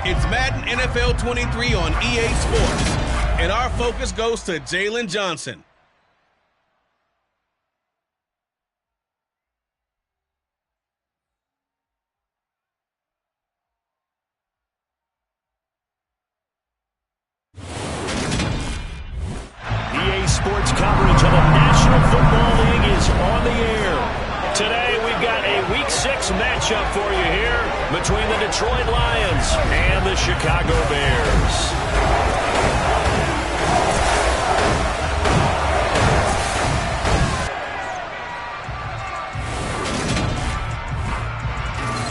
It's Madden NFL 23 on EA Sports, and our focus goes to Jalen Johnson. EA Sports coverage of the National Football League is on the air. Today we've got a Week 6 matchup for you here between the Detroit Lions and the Chicago Bears.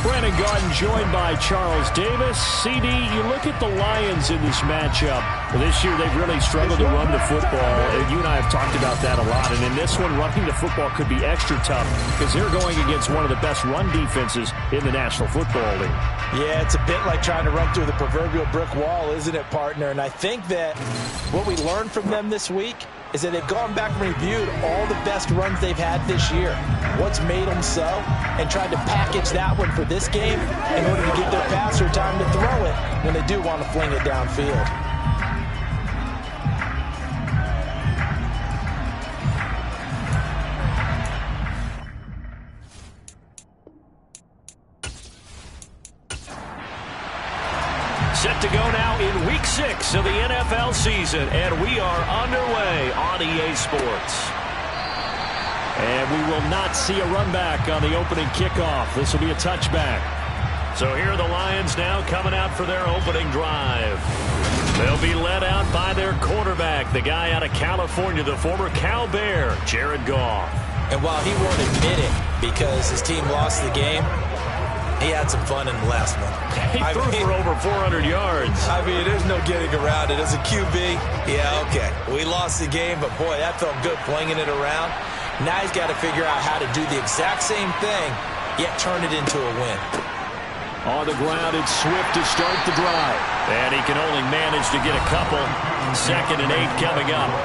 Brandon Garden joined by Charles Davis. CD, you look at the Lions in this matchup. Well, this year they've really struggled to run the football. You and I have talked about that a lot. And in this one, running the football could be extra tough because they're going against one of the best run defenses in the National Football League. Yeah, it's a bit like trying to run through the proverbial brick wall, isn't it, partner? And I think that what we learned from them this week is that they've gone back and reviewed all the best runs they've had this year, what's made them so, and tried to package that one for this game in order to give their passer time to throw it when they do want to fling it downfield. Set to go now in Week 6 of the NFL season, and we are underway on EA Sports. And we will not see a run back on the opening kickoff. This will be a touchback. So here are the Lions now coming out for their opening drive. They'll be led out by their quarterback, the guy out of California, the former Cal Bear, Jared Goff. And while he won't admit it because his team lost the game, he had some fun in the last one. He threw for over 400 yards. I mean, there's no getting around it. As a QB, yeah, okay. We lost the game, but boy, that felt good flinging it around. Now he's got to figure out how to do the exact same thing, yet turn it into a win. On the ground, it's Swift to start the drive. And he can only manage to get a couple. 2nd and 8 coming up.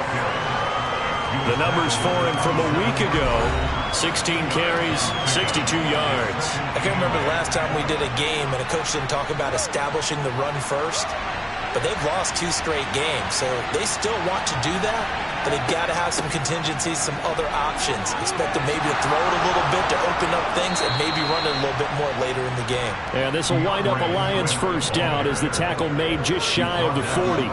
The numbers for him from a week ago: 16 carries, 62 yards. I can't remember the last time we did a game and a coach didn't talk about establishing the run first. But they've lost 2 straight games, so they still want to do that. But they've got to have some contingencies, some other options. Expect them maybe to throw it a little bit to open up things and maybe run it a little bit more later in the game. And this will wind up a Lions first down as the tackle made just shy of the 40.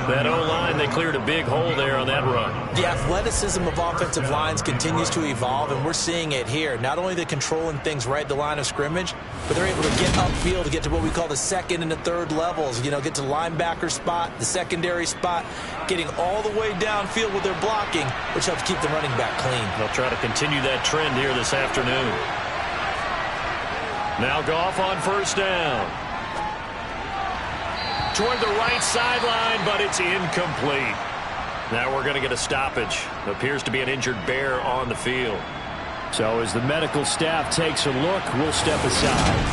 That O-line, they cleared a big hole there on that run. The athleticism of offensive lines continues to evolve, and we're seeing it here. Not only they're controlling things right at the line of scrimmage, but they're able to get upfield to get to what we call the 2nd and the 3rd levels. You know, get to linebacker spot, the secondary spot, getting all the way downfield with their blocking, which helps keep the running back clean. They'll try to continue that trend here this afternoon. Now Goff on first down. Toward the right sideline, but it's incomplete. Now we're going to get a stoppage. Appears to be an injured Bear on the field. So as the medical staff takes a look, we'll step aside.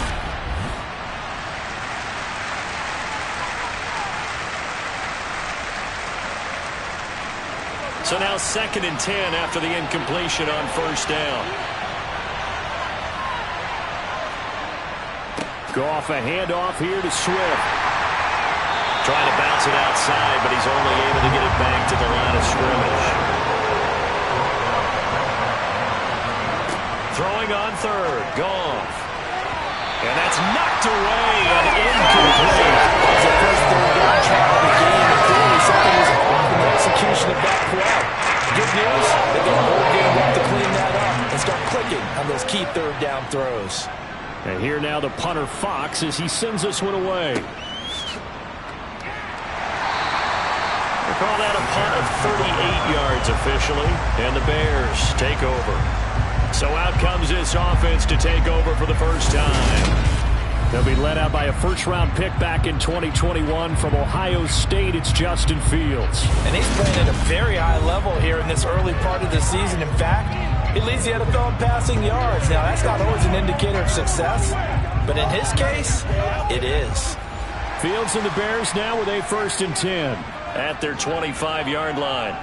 So now 2nd and 10 after the incompletion on first down. Goff, a handoff here to Swift. Trying to bounce it outside, but he's only able to get it back to the line of scrimmage. Throwing on 3rd, Goff. And that's knocked away and incomplete. It's the first 3rd down try of the game, and clearly something was off in the execution of that play. Good news, they got a whole game left to clean that up and start clicking on those key 3rd down throws. And here now the punter Fox as he sends this one away. Call that a punt of 38 yards officially, and the Bears take over. So out comes this offense to take over for the first time. They'll be led out by a first-round pick back in 2021 from Ohio State. It's Justin Fields. And he's playing at a very high level here in this early part of the season. In fact, he leads the NFL in passing yards. Now, that's not always an indicator of success, but in his case, it is. Fields and the Bears now with a 1st and 10. At their 25-yard line.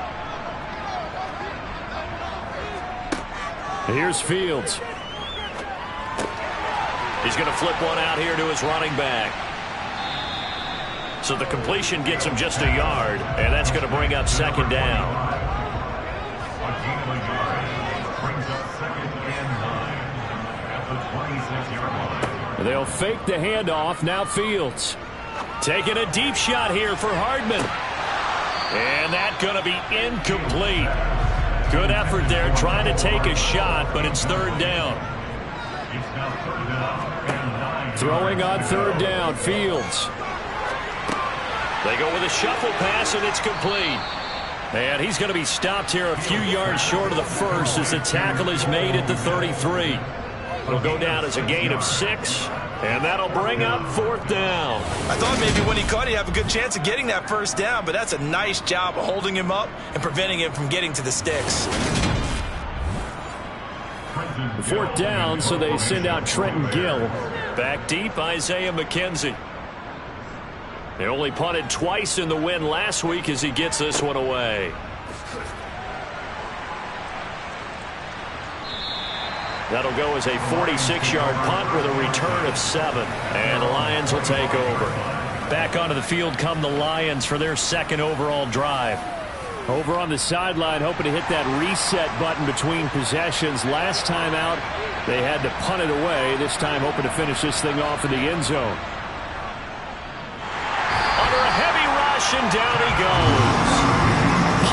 Here's Fields. He's going to flip one out here to his running back. So the completion gets him just a yard, and that's going to bring up second down. They'll fake the handoff. Now Fields taking a deep shot here for Hardman. And that's going to be incomplete. Good effort there trying to take a shot, but it's third down. Throwing on third down, Fields. They go with a shuffle pass, and it's complete. And he's going to be stopped here a few yards short of the first as the tackle is made at the 33. It'll go down as a gain of 6, and that'll bring up fourth down. I thought maybe when he caught it, he'd have a good chance of getting that first down, but that's a nice job of holding him up and preventing him from getting to the sticks. Fourth down, so they send out Trenton Gill. Back deep, Isaiah McKenzie. They only punted twice in the win last week as he gets this one away. That'll go as a 46-yard punt with a return of 7. And the Lions will take over. Back onto the field come the Lions for their second overall drive. Over on the sideline, hoping to hit that reset button between possessions. Last time out, they had to punt it away. This time, hoping to finish this thing off in the end zone. Under a heavy rush, and down he goes.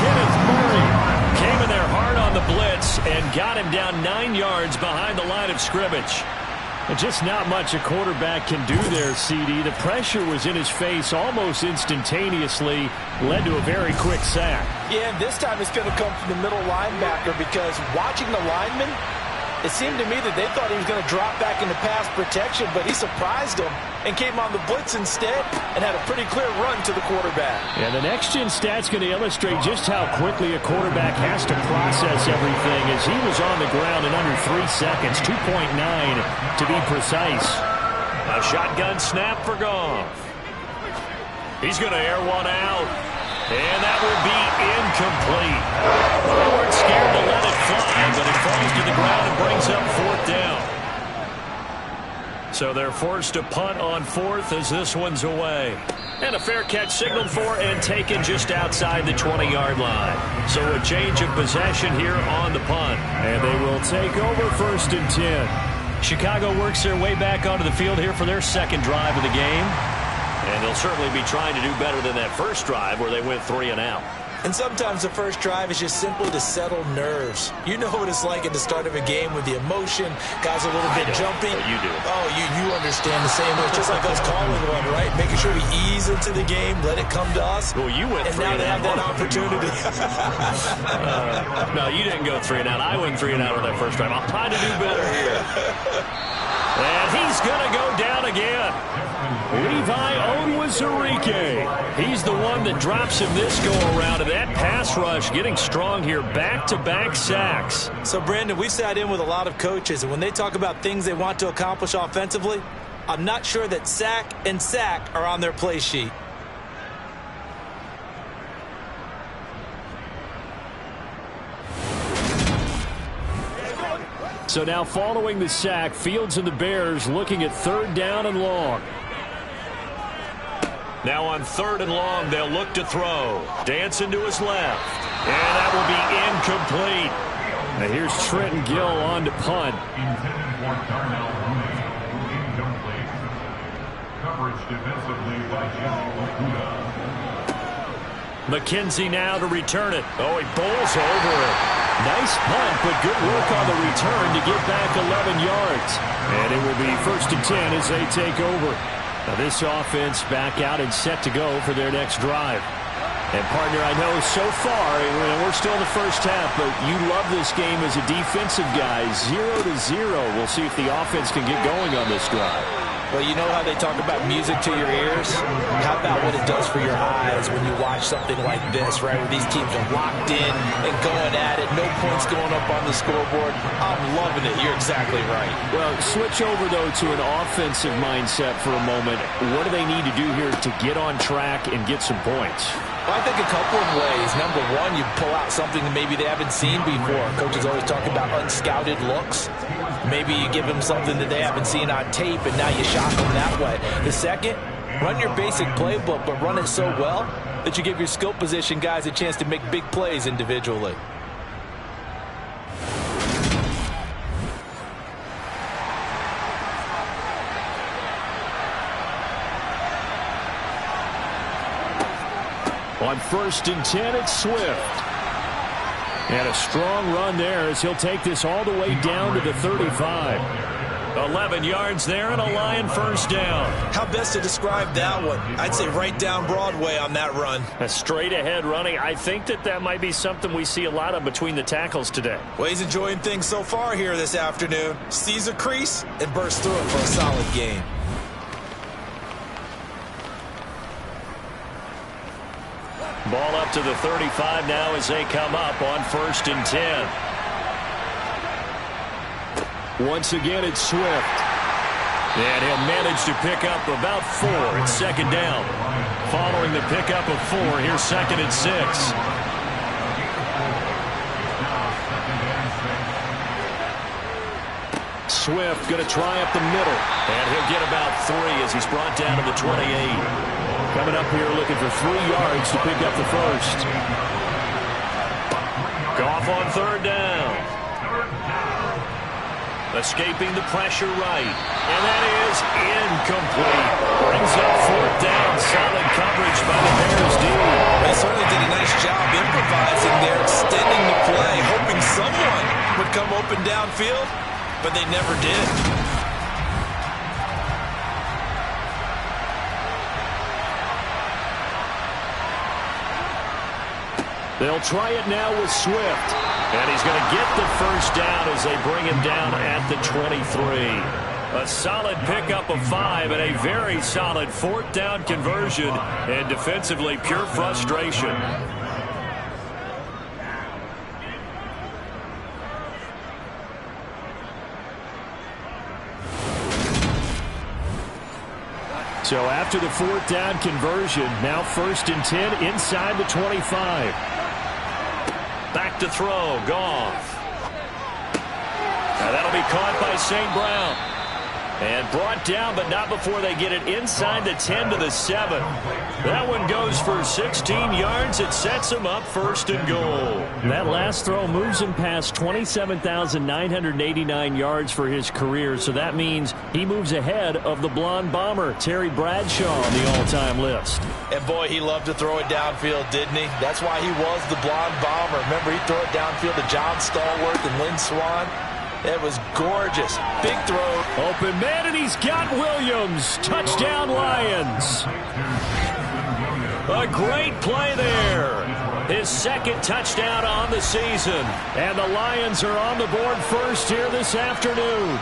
Kenneth Murray came in there hard on the blitz and got him down 9 yards behind the line of scrimmage. And just not much a quarterback can do there, CD. The pressure was in his face almost instantaneously, led to a very quick sack. Yeah, and this time it's going to come from the middle linebacker because watching the lineman, it seemed to me that they thought he was going to drop back into pass protection, but he surprised them and came on the blitz instead and had a pretty clear run to the quarterback. Yeah, the next-gen stat's going to illustrate just how quickly a quarterback has to process everything as he was on the ground in under 3 seconds, 2.9 to be precise. A shotgun snap for Goff. He's going to air one out, and that will be incomplete. They weren't scared to let it fly, but it falls to the ground and brings up fourth down. So they're forced to punt on fourth as this one's away. And a fair catch signaled for and taken just outside the 20-yard line. So a change of possession here on the punt. And they will take over first and 10. Chicago works their way back onto the field here for their second drive of the game. And they'll certainly be trying to do better than that first drive where they went 3 and out. And sometimes the first drive is just simply to settle nerves. You know what it's like at the start of a game with the emotion, guys are a little bit jumpy. You do. Oh, you understand the same way. It's just like us calling one, right? Making sure we ease into the game, let it come to us. Well, you went 3 and out. And now they have that opportunity. No, you didn't go 3 and out. I went 3 and out on that first drive. I'll try to do better here. And he's going to go down again. Levi Onwuzurike. He's the one that drops him this go-around. And that pass rush getting strong here. Back-to-back sacks. So, Brandon, we sat in with a lot of coaches, and when they talk about things they want to accomplish offensively, I'm not sure that sack and sack are on their play sheet. So now following the sack, Fields and the Bears looking at third down and long. Now on third and long, they'll look to throw. Dancing to his left. And that will be incomplete. Now here's Trenton Gill on to punt. McKenzie now to return it. Oh, he bowls over it. Nice punt, but good work on the return to get back 11 yards. And it will be first and 10 as they take over. Now this offense back out and set to go for their next drive. And, partner, I know so far, we're still in the first half, but you love this game as a defensive guy. 0-0. We'll see if the offense can get going on this drive. Well, you know how they talk about music to your ears? How about what it does for your eyes when you watch something like this, right? Where these teams are locked in and going at it. No points going up on the scoreboard. I'm loving it. You're exactly right. Well, switch over, though, to an offensive mindset for a moment. What do they need to do here to get on track and get some points? Well, I think a couple of ways. Number one, you pull out something that maybe they haven't seen before. Coaches always talk about unscouted looks. Maybe you give them something that they haven't seen on tape, and now you shock them that way. The second, Run your basic playbook, but run it so well that you give your skill position guys a chance to make big plays individually. On 1st and 10, it's Swift. And a strong run there as he'll take this all the way down to the 35. 11 yards there and a Lion first down. How best to describe that one? I'd say right down Broadway on that run. A straight ahead running. I think that might be something we see a lot of between the tackles today. Well, he's enjoying things so far here this afternoon. Sees a crease and bursts through it for a solid gain. Ball up to the 35 now as they come up on 1st and 10. Once again, it's Swift. And he'll manage to pick up about 4. It's 2nd down. Following the pickup of 4, here's 2nd and 6. Swift going to try up the middle. And he'll get about 3 as he's brought down to the 28. Coming up here looking for 3 yards to pick up the first. Goff on 3rd down. Escaping the pressure right. And that is incomplete. Brings up 4th down. Solid coverage by the Bears D. They certainly did a nice job improvising there, extending the play, hoping someone would come open downfield, but they never did. They'll try it now with Swift. And he's going to get the first down as they bring him down at the 23. A solid pickup of 5 and a very solid 4th down conversion. And defensively, pure frustration. So after the 4th down conversion, now 1st and 10 inside the 25. Back to throw, Goff. Now that'll be caught by St. Brown. And brought down, but not before they get it inside the 10 to the 7. That one goes for 16 yards. It sets him up 1st and goal. That last throw moves him past 27,989 yards for his career. So that means he moves ahead of the blonde bomber, Terry Bradshaw, on the all-time list. And boy, he loved to throw it downfield, didn't he? That's why he was the blonde bomber. Remember, he'd throw it downfield to John Stallworth and Lynn Swann. It was gorgeous. Big throw. Open man, and he's got Williams. Touchdown, Lions. A great play there. His 2nd touchdown on the season. And the Lions are on the board first here this afternoon.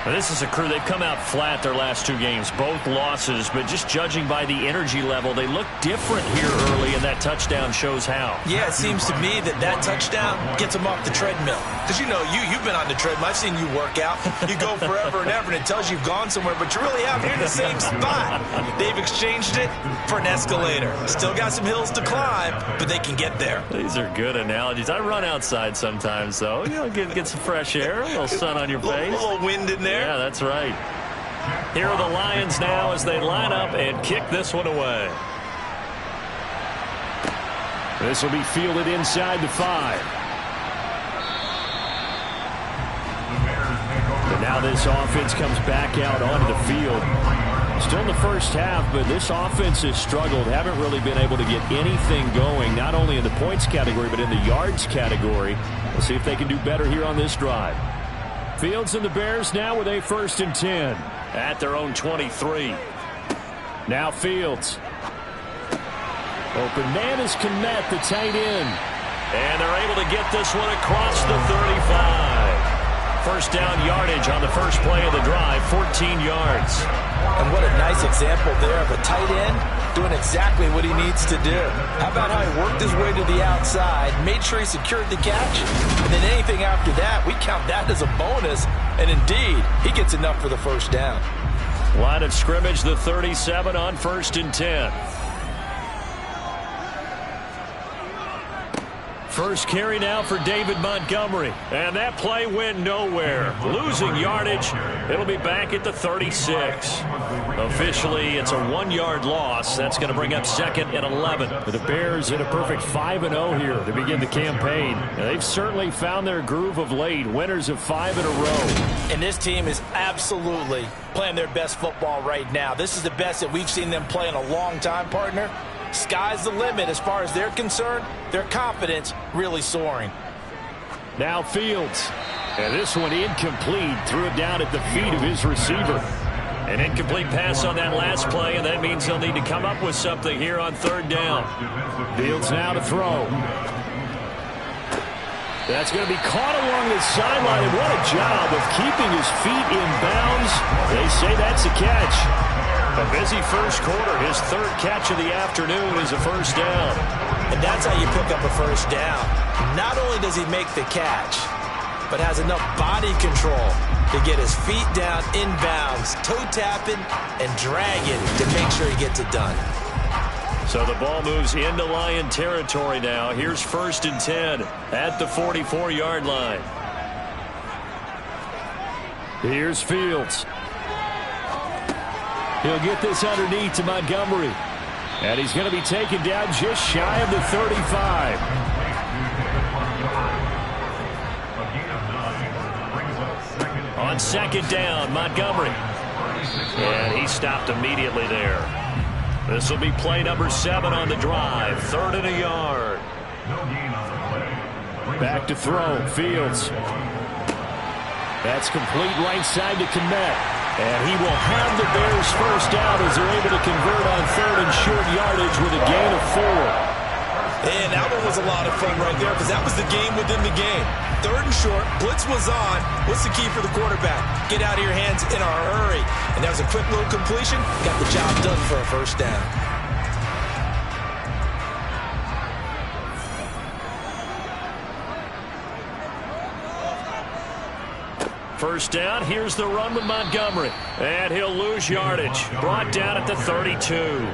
Now, this is a crew. They've come out flat their last 2 games, both losses, but just judging by the energy level, they look different here early, and that touchdown shows how. Yeah, it seems to me that touchdown gets them off the treadmill. Because, you know, you've been on the treadmill. I've seen you work out. You go forever and ever, and it tells you you've gone somewhere, but you really have. You're in the same spot. They've exchanged it for an escalator. Still got some hills to climb, but they can get there. These are good analogies. I run outside sometimes, though. You know, get some fresh air, a little sun on your face. A little wind in there. Yeah, that's right. Here are the Lions now as they line up and kick this one away. This will be fielded inside the 5. But now this offense comes back out onto the field. Still in the first half, but this offense has struggled. Haven't really been able to get anything going, not only in the points category, but in the yards category. We'll see if they can do better here on this drive. Fields and the Bears now with a 1st and 10 at their own 23. Now Fields. Open man is Kmet, the tight end. And they're able to get this one across the 35. First down yardage on the first play of the drive, 14 yards. And what a nice example there of a tight end doing exactly what he needs to do. How about how he worked his way to the outside, made sure he secured the catch, and then anything after that, we count that as a bonus, and indeed, he gets enough for the first down. Line of scrimmage, the 37 on 1st and 10. First carry now for David Montgomery. And that play went nowhere. Losing yardage. It'll be back at the 36. Officially, it's a 1-yard loss. That's going to bring up 2nd and 11. The Bears in a perfect 5-0 here to begin the campaign. They've certainly found their groove of late. Winners of 5 in a row. And this team is absolutely playing their best football right now. This is the best that we've seen them play in a long time, partner. Sky's the limit as far as they're concerned. Their confidence really soaring. Now Fields. And this one incomplete. Threw it down at the feet of his receiver. An incomplete pass on that last play, and that means they'll need to come up with something here on 3rd down. Fields now to throw. That's going to be caught along the sideline, and what a job of keeping his feet in bounds. They say that's a catch. A busy first quarter. His 3rd catch of the afternoon is a first down. And that's how you pick up a first down. Not only does he make the catch, but has enough body control to get his feet down in bounds, toe tapping and dragging to make sure he gets it done. So the ball moves into Lion territory now. Here's 1st and 10 at the 44-yard line. Here's Fields. He'll get this underneath to Montgomery. And he's going to be taken down just shy of the 35. On 2nd down, Montgomery. And he stopped immediately there. This will be play number 7 on the drive. 3rd and a yard. Back to throw. Fields. That's complete right side to Kmet. And he will have the Bears first down as they're able to convert on 3rd and short yardage with a gain of 4. And that one was a lot of fun right there because that was the game within the game. 3rd and short, blitz was on. What's the key for the quarterback? Get out of your hands in a hurry. And that was a quick little completion. Got the job done for a first down. First down, here's the run with Montgomery. And he'll lose yardage. Brought down at the 32.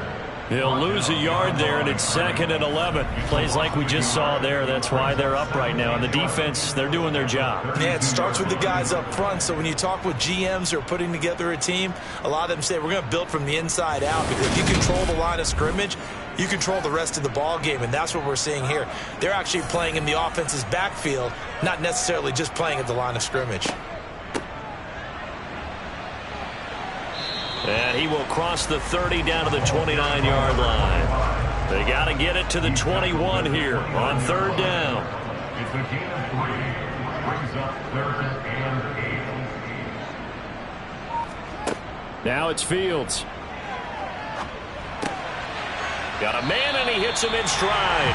He'll lose a yard there, and it's 2nd and 11. Plays like we just saw there. That's why they're up right now. And the defense, they're doing their job. Yeah, it starts with the guys up front. So when you talk with GMs who are putting together a team, a lot of them say we're going to build from the inside out. Because if you control the line of scrimmage, you control the rest of the ball game. And that's what we're seeing here. They're actually playing in the offense's backfield, not necessarily just playing at the line of scrimmage. And he will cross the 30 down to the 29-yard line. They got to get it to the 21 here on 3rd down. Now it's Fields. Got a man, and he hits him in stride.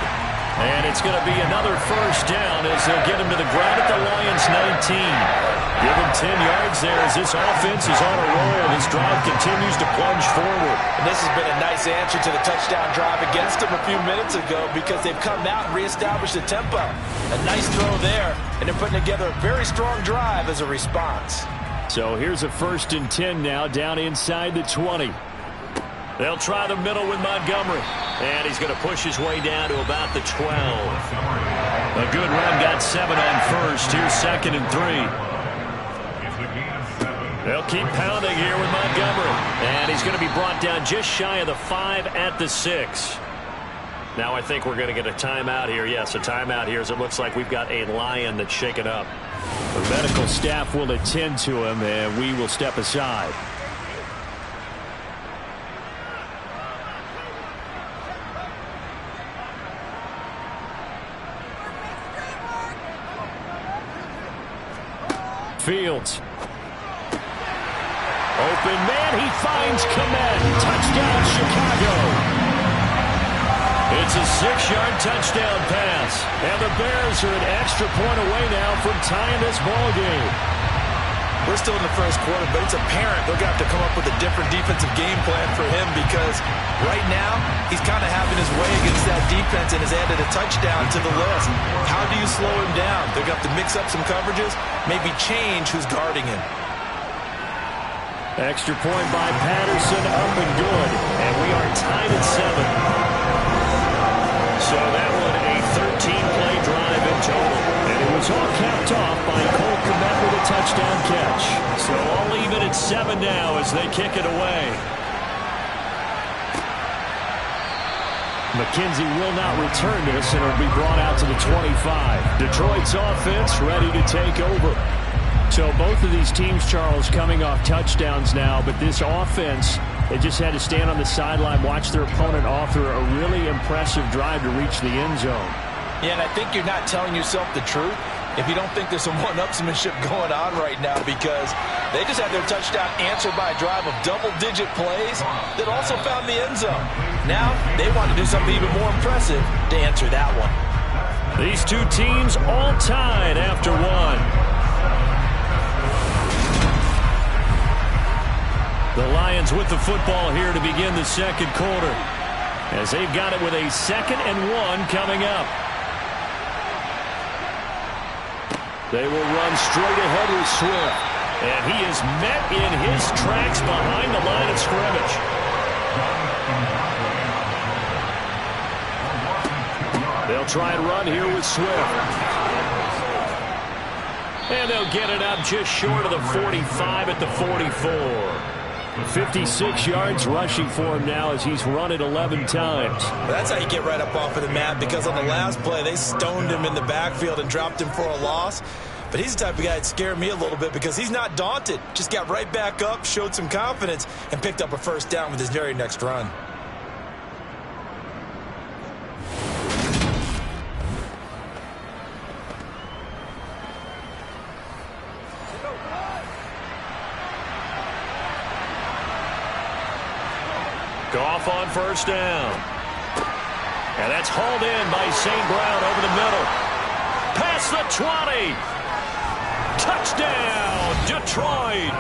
And it's going to be another first down as they'll get him to the ground at the Lions' 19. Give him 10 yards there as this offense is on a roll. This drive continues to plunge forward. And this has been a nice answer to the touchdown drive against them a few minutes ago because they've come out and reestablished the tempo. A nice throw there, and they're putting together a very strong drive as a response. So here's a 1st and 10 now down inside the 20. They'll try the middle with Montgomery. And he's going to push his way down to about the 12. A good run, got 7 on 1st. Here's 2nd and 3. They'll keep pounding here with Montgomery. And he's going to be brought down just shy of the 5 at the 6. Now I think we're going to get a timeout here. Yes, a timeout here as it looks like we've got a Lion that's shaken up. The medical staff will attend to him, and we will step aside. Fields. Open man, he finds Kmet. Touchdown, Chicago. It's a 6-yard touchdown pass. And the Bears are an extra point away now from tying this ball game. We're still in the first quarter, but it's apparent they're going to have to come up with a different defensive game plan for him because right now he's kind of having his way against that defense and has added a touchdown to the list. How do you slow him down? They're going to have to mix up some coverages, maybe change who's guarding him. Extra point by Patterson, up and good. And we are tied at 7. So that one, a 13-play drive. total. And it was all capped off by Cole Kmet with a touchdown catch. So all even at 7 now as they kick it away. McKenzie will not return this, and it'll be brought out to the 25. Detroit's offense ready to take over. So both of these teams, Charles, coming off touchdowns now, but this offense, they just had to stand on the sideline, watch their opponent author a really impressive drive to reach the end zone. Yeah, and I think you're not telling yourself the truth if you don't think there's some one-upsmanship going on right now, because they just had their touchdown answered by a drive of double-digit plays that also found the end zone. Now they want to do something even more impressive to answer that one. These two teams all tied after one. The Lions with the football here to begin the second quarter, as they've got it with a 2nd and 1 coming up. They will run straight ahead with Swift, and he is met in his tracks behind the line of scrimmage. They'll try and run here with Swift. And they'll get it up just short of the 45 at the 44. 56 yards rushing for him now as he's run it 11 times. That's how you get right up off of the mat, because on the last play, they stoned him in the backfield and dropped him for a loss. But he's the type of guy that scared me a little bit because he's not daunted. Just got right back up, showed some confidence, and picked up a first down with his very next run. Goff on first down. And that's hauled in by St. Brown over the middle. Past the 20. Touchdown, Detroit.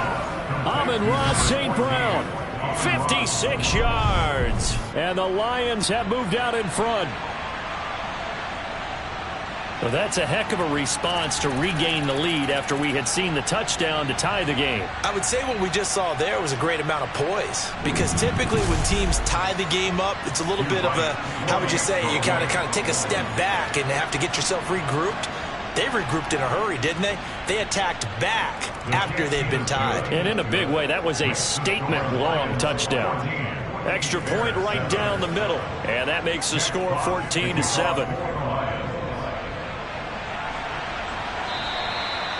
Amon-Ra St. Brown, 56 yards. And the Lions have moved out in front. Well, that's a heck of a response to regain the lead after we had seen the touchdown to tie the game. I would say what we just saw there was a great amount of poise, because typically when teams tie the game up, it's a little bit of a, how would you say, you kind of take a step back and have to get yourself regrouped. They regrouped in a hurry, didn't they? They attacked back after they'd been tied. And in a big way, that was a statement-long touchdown. Extra point right down the middle, and that makes the score 14-7.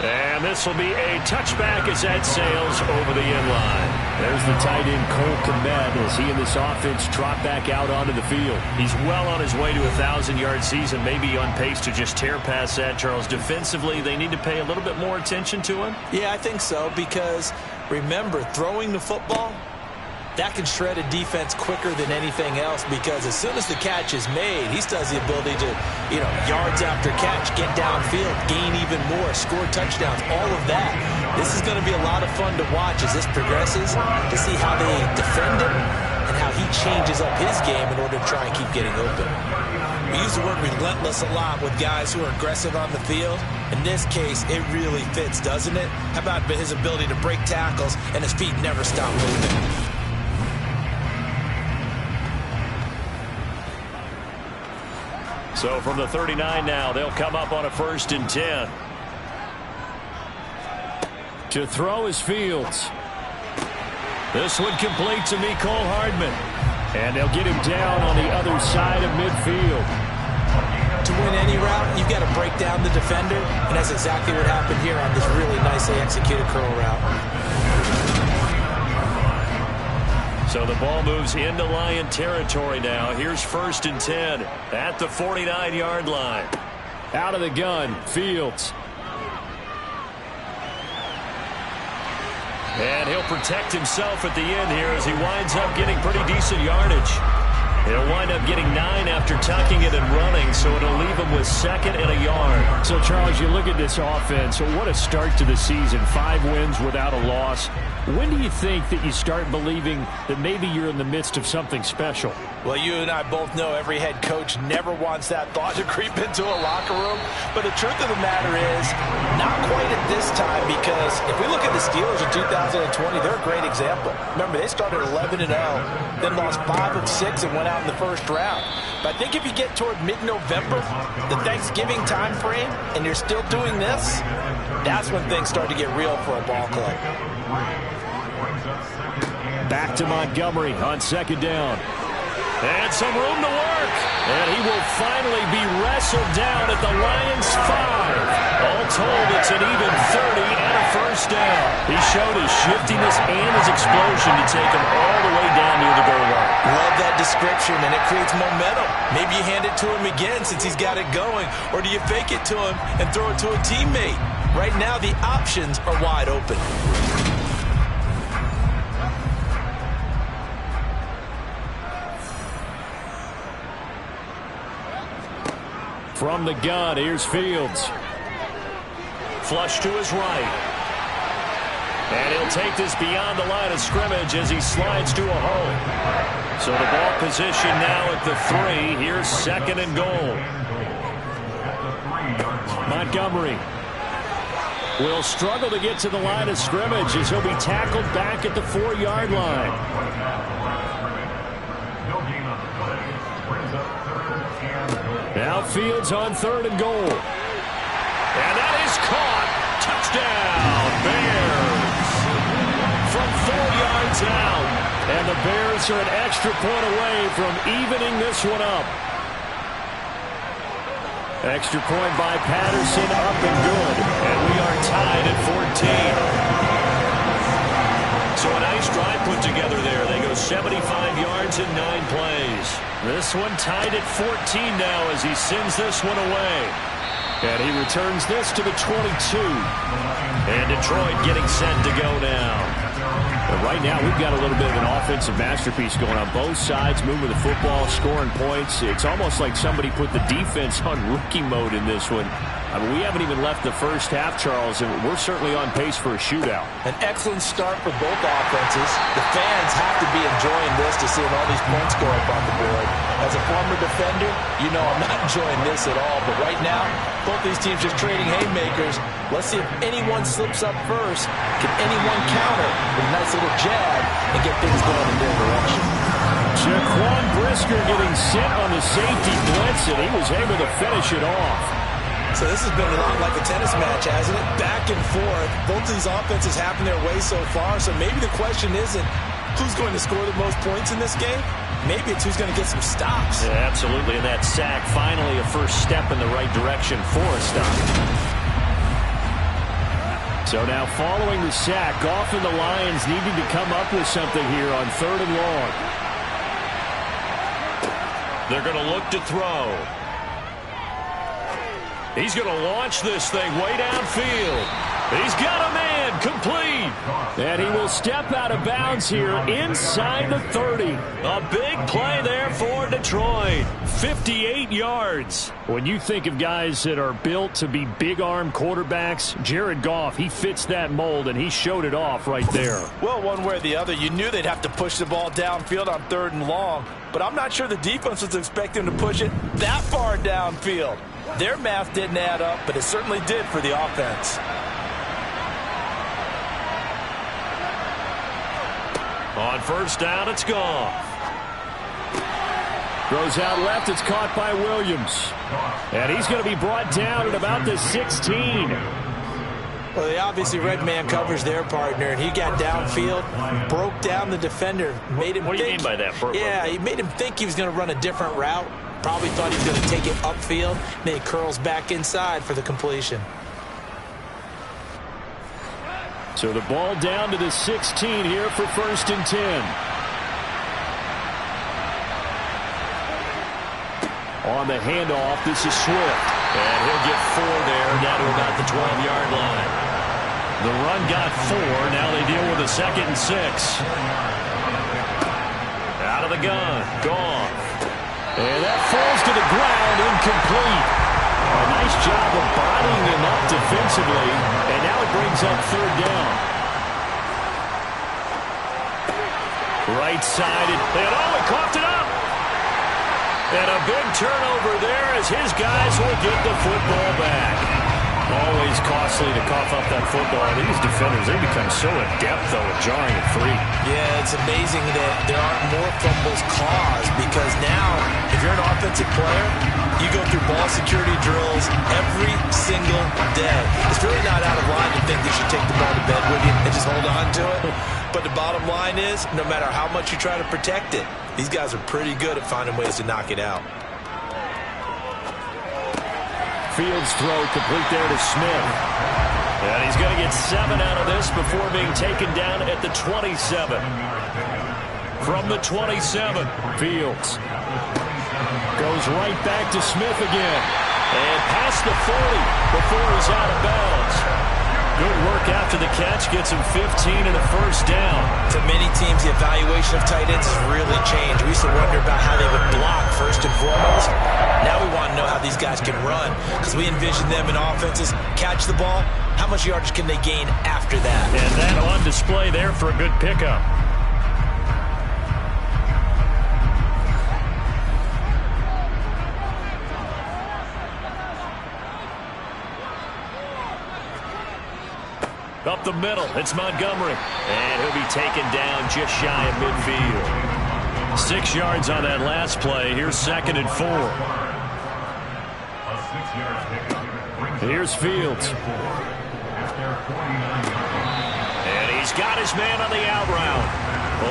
And this will be a touchback as that sails over the end line. There's the tight end Cole Kmet as he and this offense trot back out onto the field. He's well on his way to a 1,000-yard season, maybe on pace to just tear past that, Charles. Defensively, they need to pay a little bit more attention to him. Yeah, I think so, because remember, throwing the football, that can shred a defense quicker than anything else, because as soon as the catch is made, he still has the ability to, yards after catch, get downfield, gain even more, score touchdowns, all of that. This is going to be a lot of fun to watch as this progresses, to see how they defend him and how he changes up his game in order to try and keep getting open. We use the word relentless a lot with guys who are aggressive on the field. In this case, it really fits, doesn't it? How about his ability to break tackles and his feet never stop moving? So from the 39 now, they'll come up on a 1st and 10. To throw is Fields. This one complete to Mecole Hardman. And they'll get him down on the other side of midfield. To win any route, you've got to break down the defender, and that's exactly what happened here on this really nicely executed curl route. So the ball moves into Lion territory now. Here's 1st and 10 at the 49-yard line. Out of the gun, Fields. And he'll protect himself at the end here as he winds up getting pretty decent yardage. He'll wind up getting 9 after tucking it and running, so it'll leave him with 2nd and a yard. So, Charles, you look at this offense, what a start to the season. 5 wins without a loss. When do you think that you start believing that maybe you're in the midst of something special? Well, you and I both know every head coach never wants that thought to creep into a locker room. But the truth of the matter is, not quite at this time, because if we look at the Steelers in 2020, they're a great example. Remember, they started 11-0, then lost 5 of 6 and went out in the first round. But I think if you get toward mid-November, the Thanksgiving time frame, and you're still doing this, that's when things start to get real for a ball club. Back to Montgomery on second down. And some room to work. And he will finally be wrestled down at the Lions' 5. All told, it's an even 30 and a first down. He showed his shiftiness and his explosion to take him all the way down near the goal line. Love that description, and it creates momentum. Maybe you hand it to him again since he's got it going, or do you fake it to him and throw it to a teammate? Right now, the options are wide open. From the gun, here's Fields. Flush to his right. And he'll take this beyond the line of scrimmage as he slides to a hole. So the ball position now at the 3. Here's second and goal. Montgomery will struggle to get to the line of scrimmage as he'll be tackled back at the 4-yard line. Now Fields on third and goal. And that is caught. Touchdown, Bears. From 4 yards out. And the Bears are an extra point away from evening this one up. Extra point by Patterson, up and good. And we are tied at 14. So a nice drive put together there. They go 75 yards in 9 plays. This one tied at 14 now as he sends this one away. And he returns this to the 22. And Detroit getting set to go now. But right now we've got a little bit of an offensive masterpiece going on both sides, moving the football, scoring points. It's almost like somebody put the defense on rookie mode in this one. I mean, we haven't even left the first half, Charles, and we're certainly on pace for a shootout. An excellent start for both offenses. The fans have to be enjoying this to seeing all these points go up on the board. As a former defender, you know I'm not enjoying this at all. But right now, both these teams just trading haymakers. Let's see if anyone slips up first. Can anyone counter with a nice little jab and get things going in their direction? Jaquan Brisker getting sent on the safety blitz, and he was able to finish it off. So this has been a lot like a tennis match, hasn't it? Back and forth. Both of these offenses having their way so far. So maybe the question isn't who's going to score the most points in this game. Maybe it's who's going to get some stops. Yeah, absolutely. And that sack, finally a first step in the right direction for a stop. So now following the sack, Goff and the Lions needing to come up with something here on third and long. They're going to look to throw. He's going to launch this thing way downfield. He's got a man, complete. And he will step out of bounds here inside the 30. A big play there for Detroit. 58 yards. When you think of guys that are built to be big-arm quarterbacks, Jared Goff, he fits that mold, and he showed it off right there. Well, one way or the other, you knew they'd have to push the ball downfield on third and long, but I'm not sure the defense was expecting to push it that far downfield. Their math didn't add up, but it certainly did for the offense. On first down, it's Goff. Throws out left, it's caught by Williams. And he's going to be brought down at about the 16. Well, they obviously red man covers their partner, and he got downfield, broke down the defender, made him What do you mean by that? Yeah, he made him think he was going to run a different route. Probably thought he was going to take it upfield. Then he curls back inside for the completion. So the ball down to the 16 here for first and 10. On the handoff, this is Swift. And he'll get 4 there, down to about the 12-yard line. The run got 4. Now they deal with a 2nd and 6. Out of the gun. Goff. And that falls to the ground, incomplete. A nice job of bodying him up defensively, and now it brings up third down. Right-sided, and he coughed it up. And a big turnover there as his guys will get the football back. Always costly to cough up that football. These defenders, they become so adept, though, at jarring it free. Yeah, it's amazing that there aren't more fumbles caused because now, if you're an offensive player, you go through ball security drills every single day. It's really not out of line to think you should take the ball to bed with you and just hold on to it. But the bottom line is, no matter how much you try to protect it, these guys are pretty good at finding ways to knock it out. Fields throw complete there to Smith. And he's going to get 7 out of this before being taken down at the 27. From the 27, Fields goes right back to Smith again. And past the 40 before he's out of bounds. Good work after the catch. Gets him 15 and a first down. For many teams, the evaluation of tight ends has really changed. We used to wonder about how they would block first and foremost. Now we want to know how these guys can run because we envision them in offenses catch the ball. How much yardage can they gain after that? And that on display there for a good pickup. Up the middle, it's Montgomery. And he'll be taken down just shy of midfield. 6 yards on that last play. Here's 2nd and 4. Here's Fields. And he's got his man on the out route.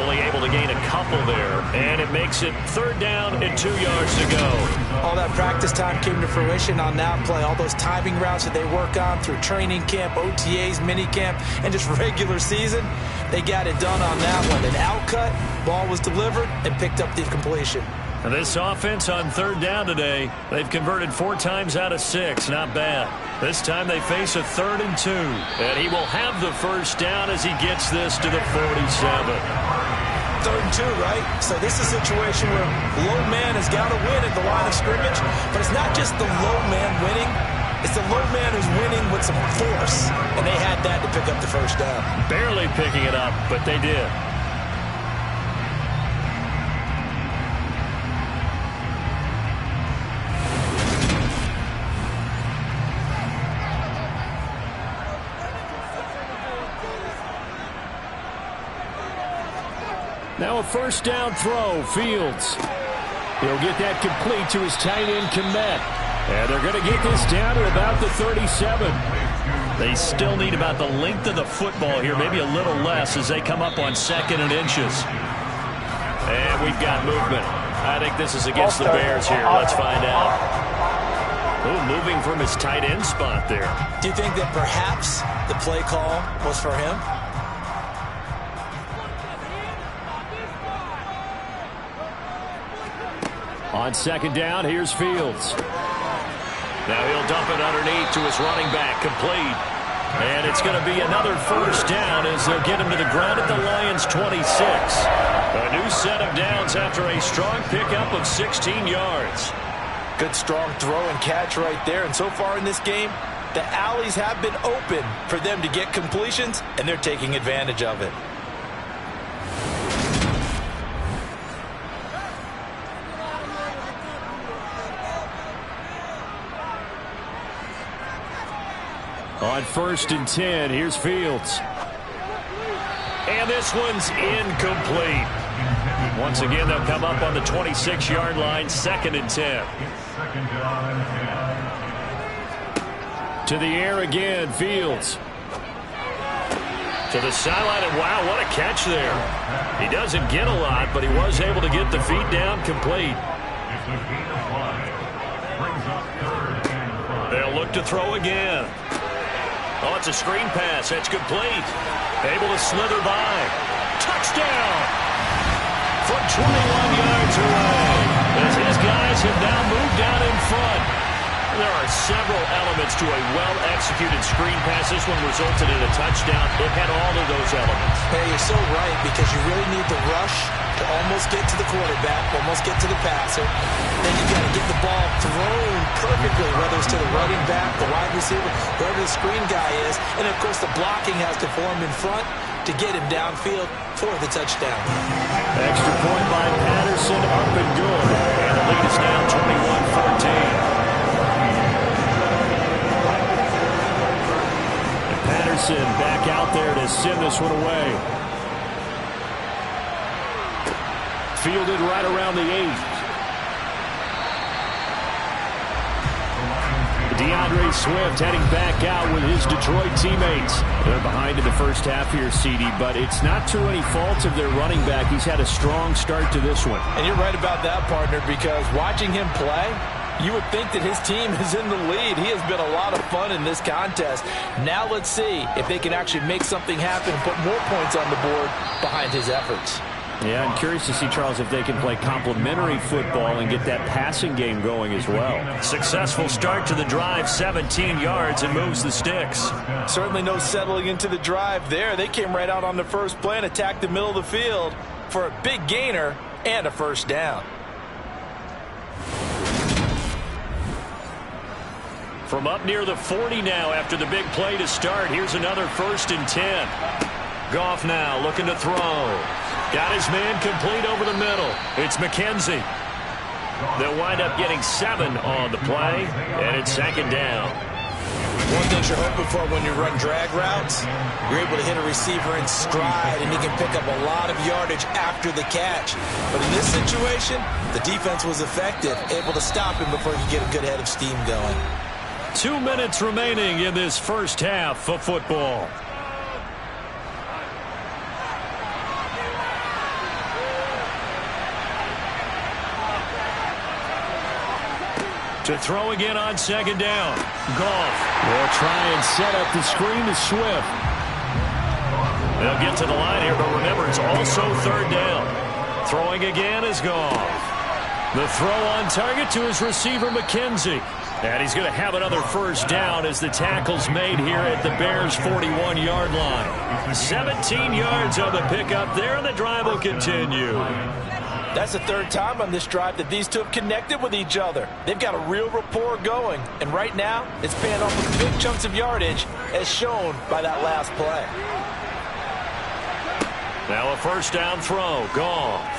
Only able to gain a couple there. And it makes it 3rd down and 2 yards to go. All that practice time came to fruition on that play. All those timing routes that they work on through training camp, OTAs, mini camp, and just regular season, they got it done on that one. An outcut, ball was delivered, and picked up the completion. And this offense on 3rd down today, they've converted 4 times out of 6. Not bad. This time they face a 3rd and 2. And he will have the first down as he gets this to the 47. 3rd and 2, right? So this is a situation where low man has got to win at the line of scrimmage, but it's not just the low man winning. It's the low man who's winning with some force, and they had that to pick up the first down. Barely picking it up, but they did. Now a first down throw, Fields. He'll get that complete to his tight end, Kmet. And they're going to get this down to about the 37. They still need about the length of the football here, maybe a little less as they come up on 2nd and inches. And we've got movement. I think this is against the Bears here. Let's find out. Ooh, moving from his tight end spot there. Do you think that perhaps the play call was for him? On 2nd down, here's Fields. Now he'll dump it underneath to his running back, complete. And it's going to be another first down as they'll get him to the ground at the Lions' 26. A new set of downs after a strong pickup of 16 yards. Good strong throw and catch right there. And so far in this game, the alleys have been open for them to get completions, and they're taking advantage of it. On 1st and 10, here's Fields. And this one's incomplete. Once again, they'll come up on the 26-yard line, 2nd and 10. To the air again, Fields. To the sideline, and wow, what a catch there. He doesn't get a lot, but he was able to get the feet down complete. They'll look to throw again. Oh, it's a screen pass. That's complete. Able to slither by. Touchdown! From 21 yards away. As his guys have now moved down in front. There are several elements to a well-executed screen pass. This one resulted in a touchdown. It had all of those elements. Hey, you're so right, because you really need the rush to almost get to the quarterback, almost get to the passer. Then you got to get the ball thrown perfectly, whether it's to the running back, the wide receiver, wherever the screen guy is. And, of course, the blocking has to form in front to get him downfield for the touchdown. Extra point by Patterson, up and good. And the lead is now 21-14. Wilson back out there to send this one away. Fielded right around the 8. DeAndre Swift heading back out with his Detroit teammates. They're behind in the first half here, CD, but it's not through any fault of their running back. He's had a strong start to this one. And you're right about that, partner, because watching him play, you would think that his team is in the lead. He has been a lot of fun in this contest. Now let's see if they can actually make something happen and put more points on the board behind his efforts. Yeah, I'm curious to see, Charles, if they can play complementary football and get that passing game going as well. Successful start to the drive, 17 yards, and moves the sticks. Certainly no settling into the drive there. They came right out on the first play and attacked the middle of the field for a big gainer and a first down. From up near the 40 now after the big play to start. Here's another 1st and 10. Goff now looking to throw. Got his man complete over the middle. It's McKenzie. They'll wind up getting 7 on the play, and it's 2nd down. One thing you're hoping for when you run drag routes, you're able to hit a receiver in stride, and he can pick up a lot of yardage after the catch. But in this situation, the defense was effective, able to stop him before he could get a good head of steam going. 2 minutes remaining in this first half of football. To throw again on 2nd down. Goff will try and set up the screen to Swift. They'll get to the line here, but remember, it's also 3rd down. Throwing again is Goff. The throw on target to his receiver, McKenzie. And he's going to have another first down as the tackle's made here at the Bears' 41-yard line. 17 yards on the pickup there, and the drive will continue. That's the 3rd time on this drive that these two have connected with each other. They've got a real rapport going. And right now, it's paying off with big chunks of yardage, as shown by that last play. Now a first down throw. Goff.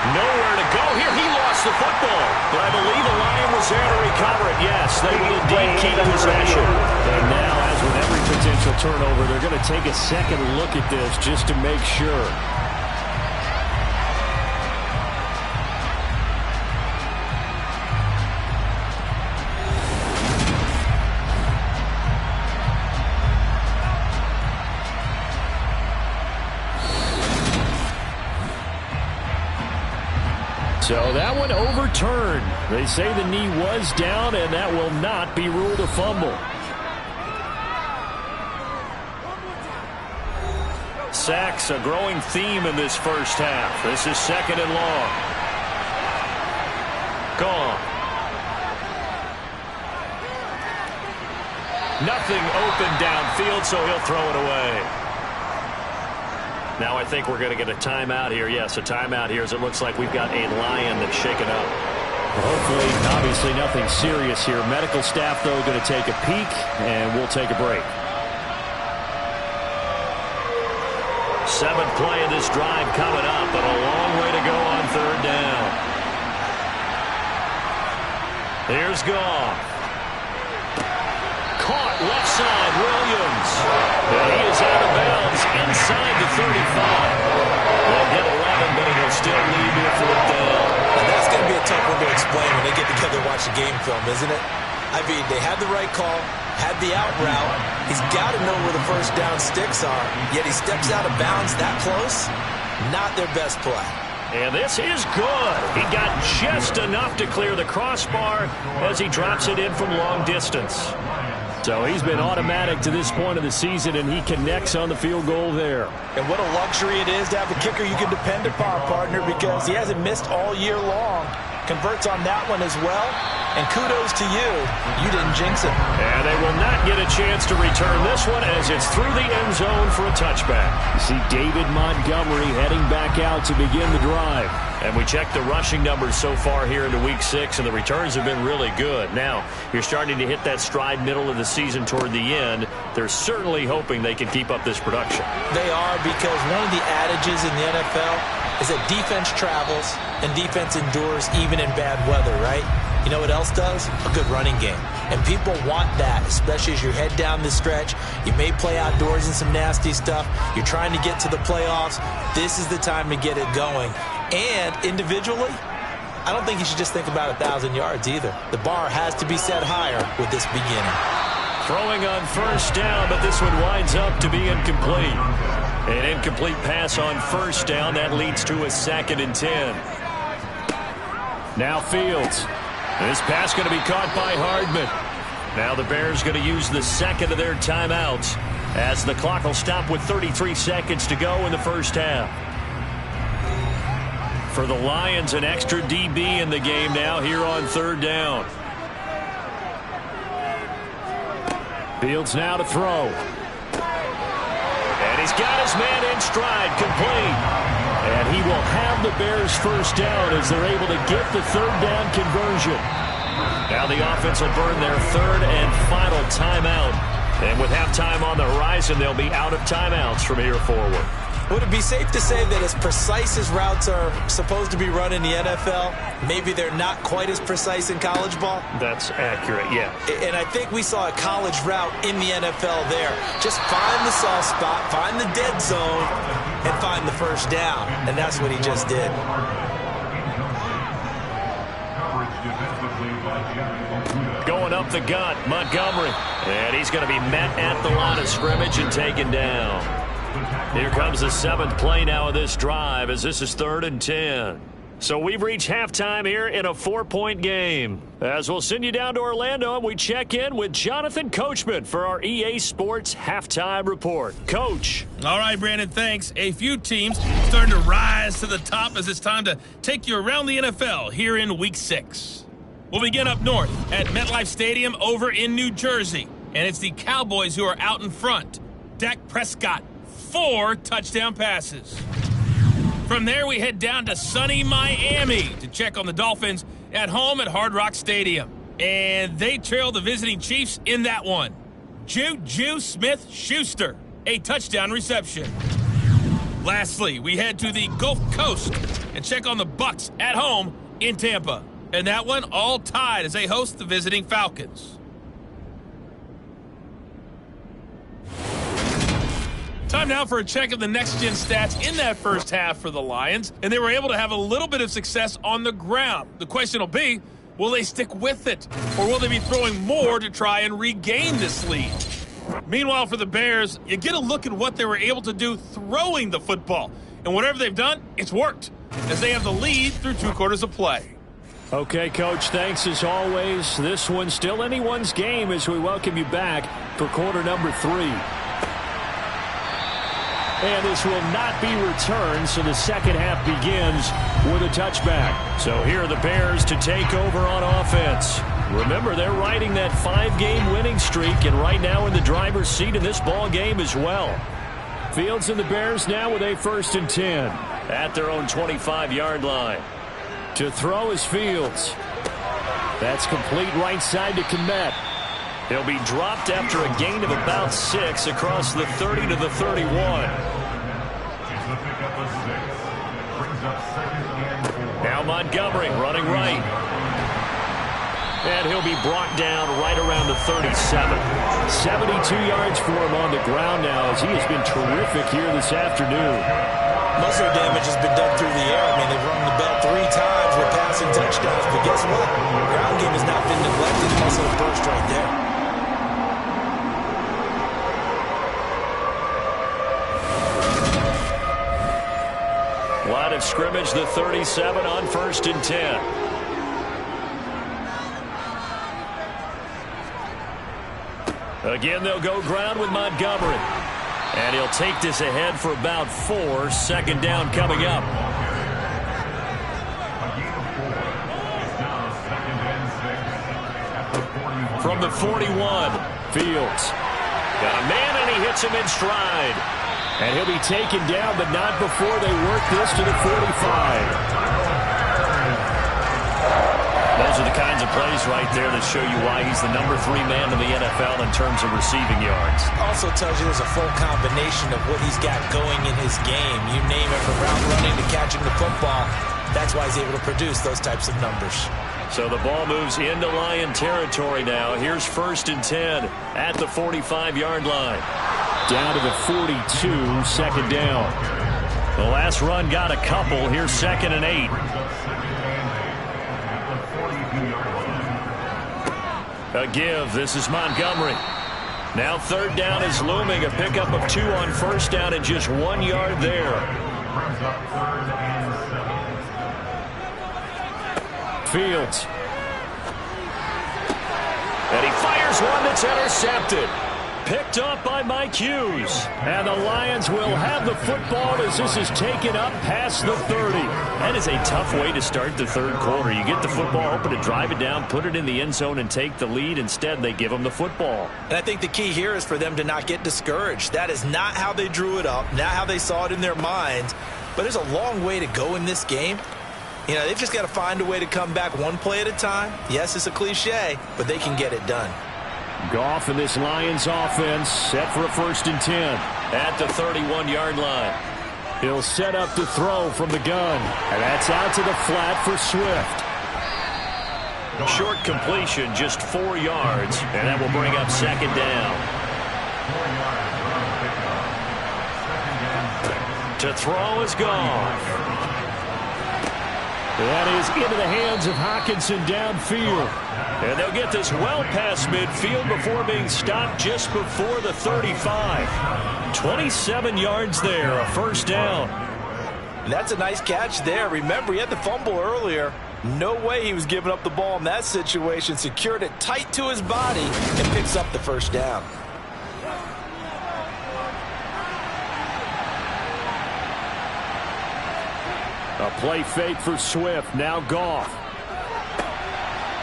Nowhere to go here. He lost the football. But I believe the Lion was there to recover it. Yes, they will indeed keep possession. And now, as with every potential turnover, they're going to take a second look at this just to make sure. So that one overturned. They say the knee was down, and that will not be ruled a fumble. Sacks, a growing theme in this first half. This is 2nd and long. Gone. Nothing open downfield, so he'll throw it away. Now I think we're going to get a timeout here. Yes, a timeout here, as it looks like we've got a Lion that's shaken up. Hopefully, obviously nothing serious here. Medical staff, though, going to take a peek, and we'll take a break. 7th play of this drive coming up, but a long way to go on 3rd down. Here's Goff. Caught left side, Williams. And he is out of bounds inside the 35. They'll get 11, but he'll still lead to a 4th down. And that's going to be a tough one to explain when they get together and watch the game film, isn't it? I mean, they had the right call, had the out route. He's got to know where the first down sticks are, yet he steps out of bounds that close. Not their best play. And this is good. He got just enough to clear the crossbar as he drops it in from long distance. So he's been automatic to this point of the season, and he connects on the field goal there. And what a luxury it is to have a kicker you can depend upon, partner, because he hasn't missed all year long. Converts on that one as well. And kudos to you. You didn't jinx it. And they will not get a chance to return this one as it's through the end zone for a touchback. You see David Montgomery heading back out to begin the drive. And we checked the rushing numbers so far here into Week 6, and the returns have been really good. Now, you're starting to hit that stride middle of the season toward the end. They're certainly hoping they can keep up this production. They are, because one of the adages in the NFL is that defense travels and defense endures even in bad weather, right? You know what else does? A good running game. And people want that, especially as you head down the stretch. You may play outdoors in some nasty stuff. You're trying to get to the playoffs. This is the time to get it going. And individually, I don't think you should just think about 1,000 yards either. The bar has to be set higher with this beginning. Throwing on first down, but this one winds up to be incomplete. An incomplete pass on first down. That leads to a 2nd and 10. Now Fields. This pass going to be caught by Hardman. Now the Bears going to use the second of their timeouts as the clock will stop with 33 seconds to go in the first half. For the Lions, an extra DB in the game now here on 3rd down. Fields now to throw. And he's got his man in stride, complete. And he will have the Bears first down as they're able to get the 3rd down conversion. Now the offense will burn their 3rd and final timeout. And with halftime on the horizon, they'll be out of timeouts from here forward. Would it be safe to say that as precise as routes are supposed to be run in the NFL, maybe they're not quite as precise in college ball? That's accurate, yeah. And I think we saw a college route in the NFL there. Just find the soft spot, find the dead zone, and find the first down. And that's what he just did. Going up the gut, Montgomery. And he's going to be met at the line of scrimmage and taken down. Here comes the 7th play now of this drive as this is 3rd and 10. So we've reached halftime here in a 4-point game. As we'll send you down to Orlando and we check in with Jonathan Coachman for our EA Sports Halftime Report. Coach. All right, Brandon, thanks. A few teams starting to rise to the top as it's time to take you around the NFL here in Week 6. We'll begin up north at MetLife Stadium over in New Jersey. And it's the Cowboys who are out in front. Dak Prescott, 4 touchdown passes. From there, we head down to sunny Miami to check on the Dolphins at home at Hard Rock Stadium. And they trail the visiting Chiefs in that one. Juju Smith-Schuster, a touchdown reception. Lastly, we head to the Gulf Coast and check on the Bucs at home in Tampa. And that one all tied as they host the visiting Falcons. Time now for a check of the next-gen stats in that first half for the Lions, and they were able to have a little bit of success on the ground. The question will be, will they stick with it, or will they be throwing more to try and regain this lead? Meanwhile, for the Bears, you get a look at what they were able to do throwing the football, and whatever they've done, it's worked, as they have the lead through 2 quarters of play. Okay, Coach, thanks as always. This one's still anyone's game as we welcome you back for quarter number 3. And this will not be returned, so the second half begins with a touchback. So here are the Bears to take over on offense. Remember, they're riding that 5-game winning streak, and right now in the driver's seat in this ball game as well. Fields and the Bears now with a 1st and 10 at their own 25-yard line. To throw is Fields. That's complete right side to Kmet. He'll be dropped after a gain of about 6 across the 30 to the 31. Now Montgomery running right. And he'll be brought down right around the 37. 72 yards for him on the ground now as he has been terrific here this afternoon. Most of the damage has been done through the air. I mean, they've rung the bell 3 times with passing touchdowns. But guess what? The ground game has not been neglected. Also a burst right there. Line of scrimmage, the 37 on 1st and 10. Again, they'll go ground with Montgomery. And he'll take this ahead for about 4. 2nd down coming up. From the 41, Fields. Got a man and he hits him in stride. And he'll be taken down, but not before they work this to the 45. Those are the kinds of plays right there that show you why he's the number 3 man in the NFL in terms of receiving yards. Also tells you there's a full combination of what he's got going in his game. You name it, from route running to catching the football. That's why he's able to produce those types of numbers. So the ball moves into Lion territory now. Here's 1st and 10 at the 45-yard line. Down to the 42, second down. The last run got a couple. Here's 2nd and 8. A give. This is Montgomery. Now 3rd down is looming. A pickup of 2 on 1st down and just 1 yard there. Fields. And he fires one that's intercepted. Picked up by Mike Hughes. And the Lions will have the football as this is taken up past the 30. That is a tough way to start the 3rd quarter. You get the football, hoping to drive it down, put it in the end zone, and take the lead. Instead, they give them the football. And I think the key here is for them to not get discouraged. That is not how they drew it up, not how they saw it in their minds. But there's a long way to go in this game. You know, they've just got to find a way to come back one play at a time. Yes, it's a cliche, but they can get it done. Goff and this Lions offense set for a 1st and 10. At the 31-yard line. He'll set up to throw from the gun. And that's out to the flat for Swift. Short completion, just 4 yards. And that will bring up 2nd down. To throw is Goff. That is into the hands of Hockenson downfield. And they'll get this well past midfield before being stopped just before the 35. 27 yards there, a 1st down. And that's a nice catch there. Remember, he had the fumble earlier. No way he was giving up the ball in that situation. Secured it tight to his body and picks up the 1st down. A play fake for Swift. Now Goff.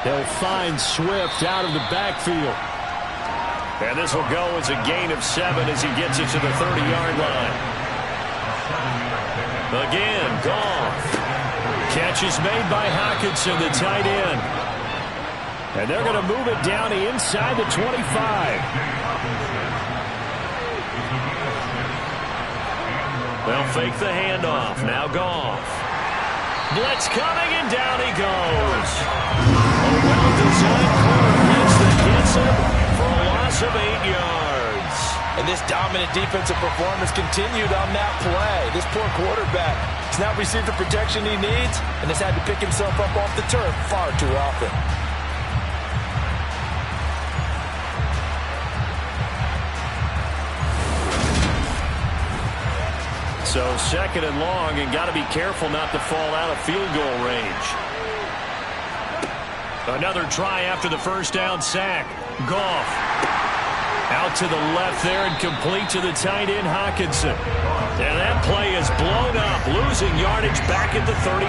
They'll find Swift out of the backfield. And this will go as a gain of 7 as he gets it to the 30-yard line. Again, Goff. Catch is made by Hockenson, the tight end. And they're going to move it down inside the 25. They'll fake the handoff. Now Goff. Blitz coming, and down he goes. A well-designed corner blitz that gets him for a loss of 8 yards. And this dominant defensive performance continued on that play. This poor quarterback has now received the protection he needs and has had to pick himself up off the turf far too often. So 2nd and long, and got to be careful not to fall out of field goal range. Another try after the 1st down sack. Goff out to the left there and complete to the tight end Hockenson. And that play is blown up, losing yardage back at the 35.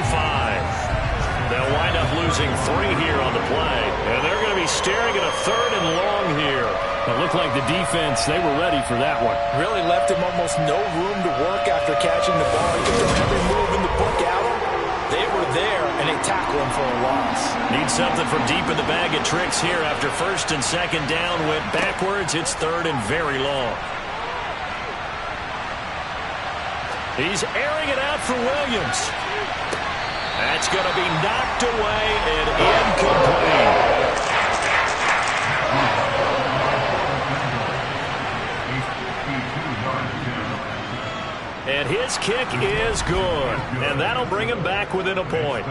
They'll wind up losing 3 here on the play, and they're going to be staring at a 3rd and long here. It looked like the defense, they were ready for that one. Really left him almost no room to work after catching the ball. He could throw every move in the book at him. They were there, and they tackled him for a loss. Need something from deep in the bag of tricks here after 1st and 2nd down. Went backwards. It's 3rd and very long. He's airing it out for Williams. That's going to be knocked away and incomplete. And his kick is good. And that'll bring him back within a point.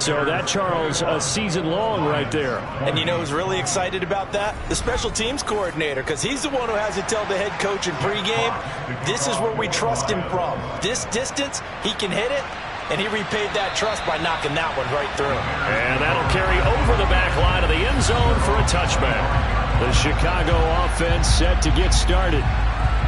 So that, Charles, a season long right there. And you know who's really excited about that? The special teams coordinator, because he's the one who has to tell the head coach in pregame, this is where we trust him from. This distance, he can hit it, and he repaid that trust by knocking that one right through. And that'll carry over the back line of the end zone for a touchback. The Chicago offense set to get started.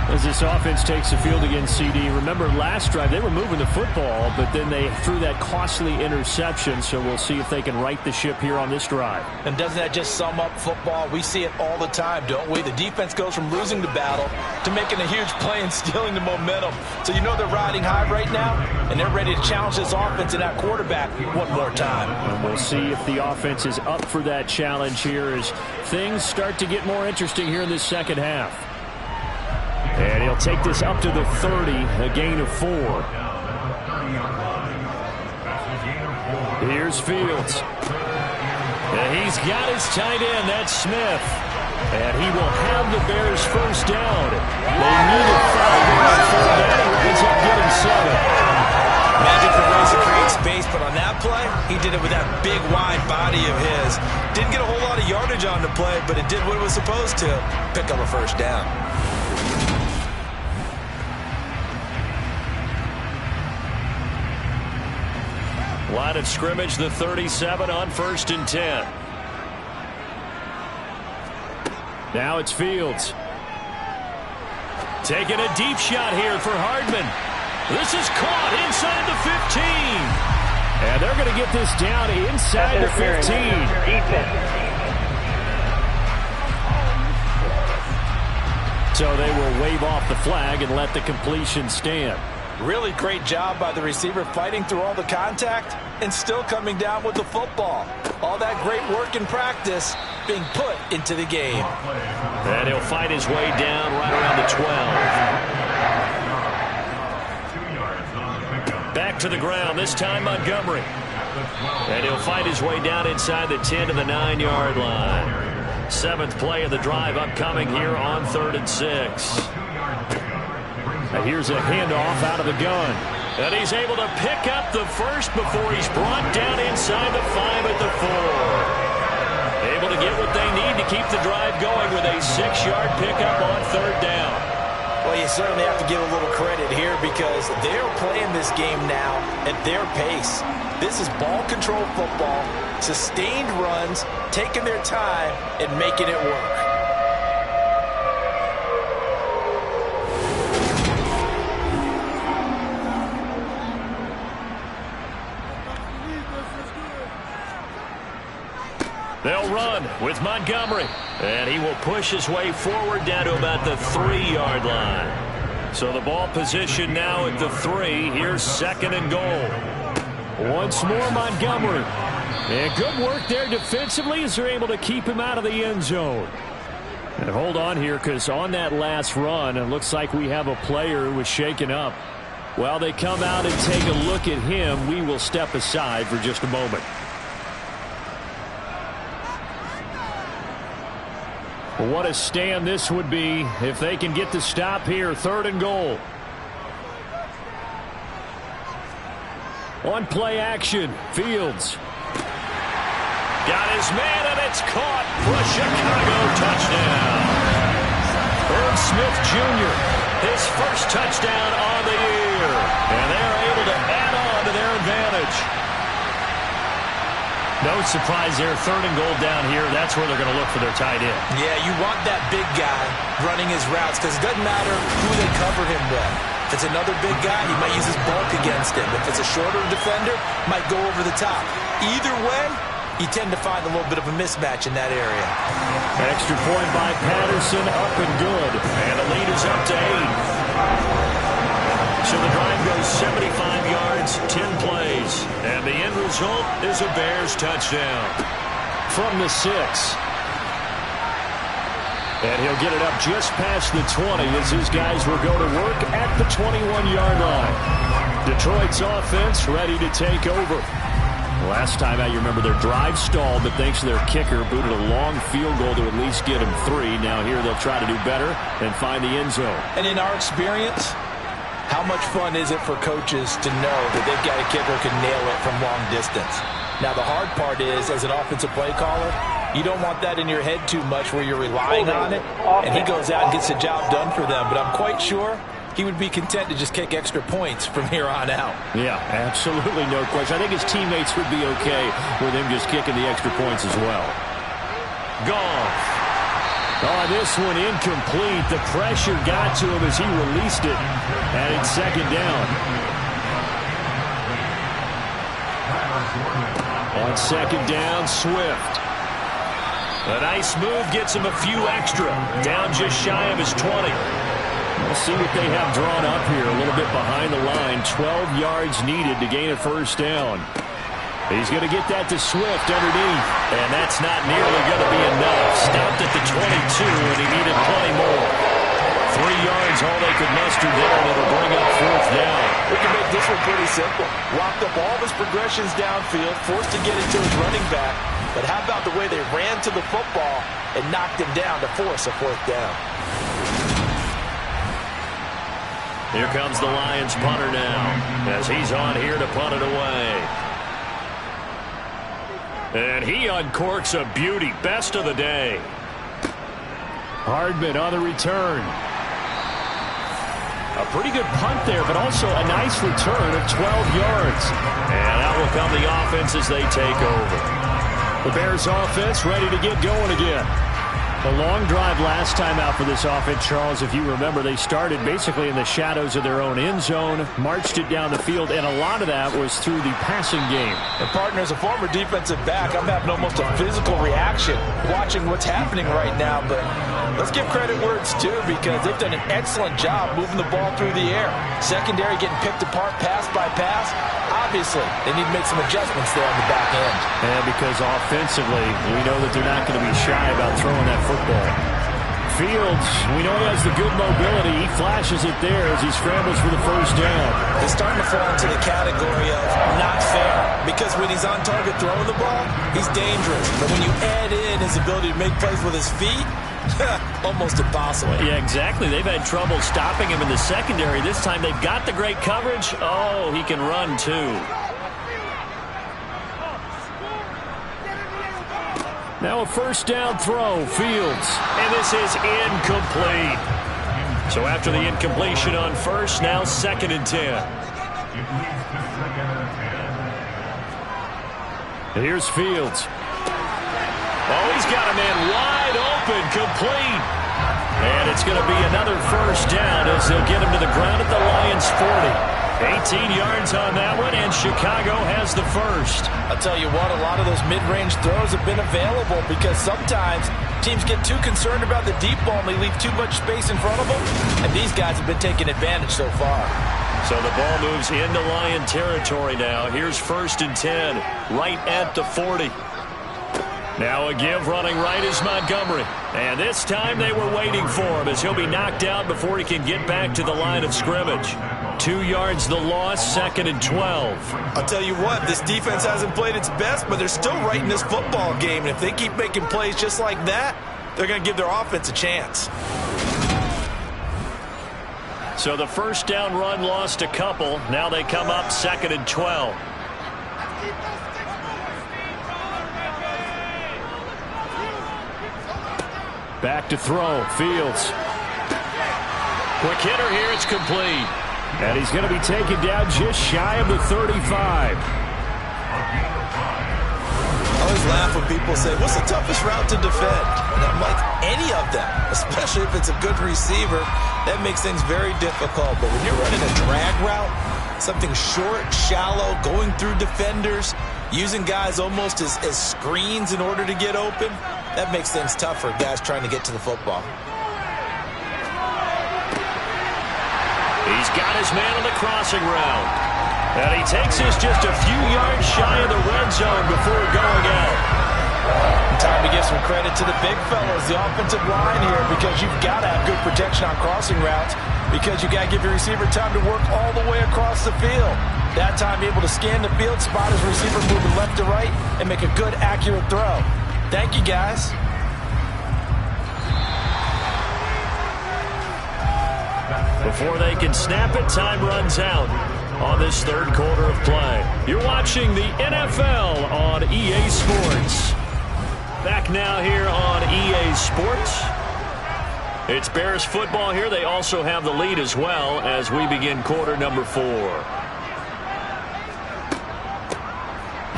As this offense takes the field against CD, remember last drive they were moving the football, but then they threw that costly interception, so we'll see if they can right the ship here on this drive. And doesn't that just sum up football? We see it all the time, don't we? The defense goes from losing the battle to making a huge play and stealing the momentum. So you know they're riding high right now, and they're ready to challenge this offense and that quarterback one more time. And we'll see if the offense is up for that challenge here as things start to get more interesting here in this second half. And he'll take this up to the 30, a gain of 4. Here's Fields. And he's got his tight end. That's Smith. And he will have the Bears first down. They needed 5 on third down. He ends up getting 7. Many different ways to create space, but on that play, he did it with that big, wide body of his. Didn't get a whole lot of yardage on the play, but it did what it was supposed to. Pick up a first down. Line of scrimmage, the 37 on 1st and 10. Now it's Fields. Taking a deep shot here for Hardman. This is caught inside the 15. And they're going to get this down inside the 15. So they will wave off the flag and let the completion stand. Really great job by the receiver fighting through all the contact and still coming down with the football. All that great work in practice being put into the game. And he'll fight his way down right around the 12. Back to the ground, this time Montgomery. And he'll fight his way down inside the 10 to the 9-yard line. 7th play of the drive upcoming here on 3rd and 6. And here's a handoff out of the gun. And he's able to pick up the first before he's brought down inside the 5 at the 4. Able to get what they need to keep the drive going with a 6-yard pickup on 3rd down. Well, you certainly have to give a little credit here because they're playing this game now at their pace. This is ball control football, sustained runs, taking their time and making it work. They'll run with Montgomery. And he will push his way forward down to about the 3-yard line. So the ball position now at the 3. Here's 2nd and goal. Once more Montgomery. And good work there defensively as they're able to keep him out of the end zone. And hold on here because on that last run, it looks like we have a player who was shaken up. While they come out and take a look at him, we will step aside for just a moment. What a stand this would be if they can get the stop here. 3rd and goal. On play action, Fields. Got his man, and it's caught for a Chicago touchdown. Irv Smith Jr., his first touchdown on the year. And they're able to add on to their advantage. No surprise there, 3rd and goal down here. That's where they're going to look for their tight end. Yeah, you want that big guy running his routes because it doesn't matter who they cover him with. If it's another big guy, he might use his bulk against him. If it's a shorter defender, might go over the top. Either way, you tend to find a little bit of a mismatch in that area. Extra point by Patterson, up and good. And the lead is up to 8. So the drive goes 75 yards, 10 plays. And the end result is a Bears touchdown. From the 6. And he'll get it up just past the 20 as his guys will go to work at the 21-yard line. Detroit's offense ready to take over. Last time out, you remember their drive stalled, but thanks to their kicker, booted a long field goal to at least get him 3. Now here they'll try to do better and find the end zone. And in our experience, how much fun is it for coaches to know that they've got a kicker who can nail it from long distance? Now, the hard part is, as an offensive play caller, you don't want that in your head too much where you're relying on it, and he goes out and gets the job done for them. But I'm quite sure he would be content to just kick extra points from here on out. Yeah, absolutely no question. I think his teammates would be okay with him just kicking the extra points as well. Goff. Oh, this one incomplete. The pressure got to him as he released it. And it's 2nd down. On 2nd down, Swift. A nice move gets him a few extra. Down just shy of his 20. We'll see what they have drawn up here. A little bit behind the line. 12 yards needed to gain a first down. He's going to get that to Swift underneath. And that's not nearly going to be enough. Stopped at the 22, and he needed plenty more. 3 yards, all they could muster there, and it'll bring up 4th down. We can make this one pretty simple. Locked up all of his progressions downfield, forced to get it to his running back. But how about the way they ran to the football and knocked him down to force a fourth down? Here comes the Lions punter now as he's on here to punt it away. And he uncorks a beauty. Best of the day. Hardman on the return. A pretty good punt there, but also a nice return of 12 yards. And out will come the offense as they take over. The Bears offense ready to get going again. A long drive last time out for this offense, Charles. If you remember, they started basically in the shadows of their own end zone, marched it down the field, and a lot of that was through the passing game. And partner, as a former defensive back, I'm having almost a physical reaction watching what's happening right now. But let's give credit where it's due, because they've done an excellent job moving the ball through the air. Secondary getting picked apart pass by pass. Obviously, they need to make some adjustments there on the back end. And because offensively, we know that they're not going to be shy about throwing that football. Fields, we know he has the good mobility. He flashes it there as he scrambles for the first down. He's starting to fall into the category of not fair, because when he's on target throwing the ball, he's dangerous. But when you add in his ability to make plays with his feet, almost impossible. Yeah, exactly. They've had trouble stopping him in the secondary. This time they've got the great coverage. Oh, he can run too. Now a first down throw, Fields. And this is incomplete. So after the incompletion on first, now 2nd and 10. Here's Fields. Oh, he's got a man wide open, complete. And it's going to be another first down as they'll get him to the ground at the Lions' 40. 18 yards on that one, and Chicago has the first. I'll tell you what, a lot of those mid-range throws have been available, because sometimes teams get too concerned about the deep ball and they leave too much space in front of them, and these guys have been taking advantage so far. So the ball moves into Lion territory now. Here's 1st and 10, right at the 40. Now a give running right is Montgomery. And this time they were waiting for him, as he'll be knocked out before he can get back to the line of scrimmage. 2 yards the loss, 2nd and 12. I'll tell you what, this defense hasn't played its best, but they're still right in this football game. And if they keep making plays just like that, they're going to give their offense a chance. So the first down run lost a couple. Now they come up 2nd and 12. Back to throw, Fields. Quick hitter here, it's complete. And he's going to be taken down just shy of the 35. I always laugh when people say, what's the toughest route to defend? And I'm like, any of them, especially if it's a good receiver. That makes things very difficult. But when you're running a drag route, something short, shallow, going through defenders, using guys almost as screens in order to get open, that makes things tough for guys trying to get to the football. He's got his man on the crossing route. And he takes us just a few yards shy of the red zone before going out. Time to give some credit to the big fellas, the offensive line here, because you've got to have good protection on crossing routes, because you got to give your receiver time to work all the way across the field. That time able to scan the field, spot his receiver moving left to right, and make a good, accurate throw. Thank you, guys. Before they can snap it, time runs out on this third quarter of play. You're watching the NFL on EA Sports. Back now here on EA Sports. It's Bears football here. They also have the lead as well as we begin quarter number 4.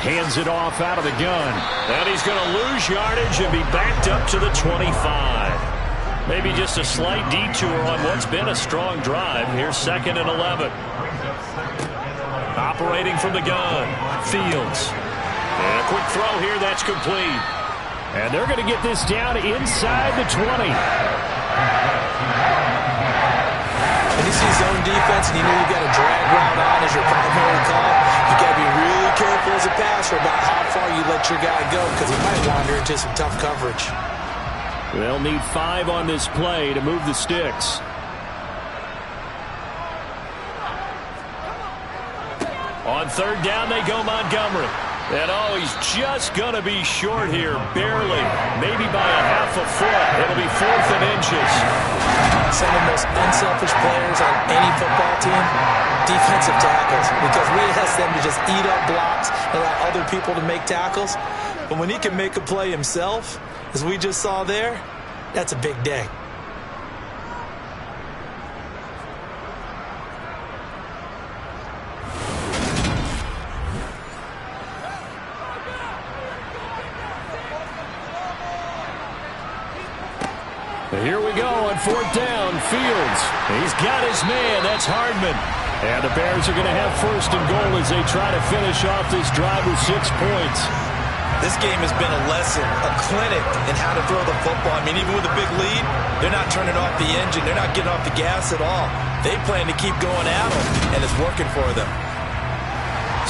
Hands it off out of the gun. And he's going to lose yardage and be backed up to the 25. Maybe just a slight detour on what's been a strong drive. Here's 2nd and 11. Operating from the gun, Fields. And a quick throw here, that's complete. And they're going to get this down inside the 20. When you see zone defense and you know you've got a drag route on as your primary call, you got to be really careful as a passer about how far you let your guy go, because he might wander into some tough coverage. They'll need 5 on this play to move the sticks. On third down, they go Montgomery. And, oh, he's just going to be short here, barely, maybe by a half a foot. It'll be 4th and inches. Some of the most unselfish players on any football team, defensive tackles, because we ask them to just eat up blocks and allow other people to make tackles. But when he can make a play himself, as we just saw there, that's a big day. Here we go on 4th down. Fields. He's got his man. That's Hardman. And the Bears are going to have 1st and goal as they try to finish off this drive with 6 points. This game has been a lesson, a clinic in how to throw the football. I mean, even with a big lead, they're not turning off the engine. They're not getting off the gas at all. They plan to keep going at them, and it's working for them.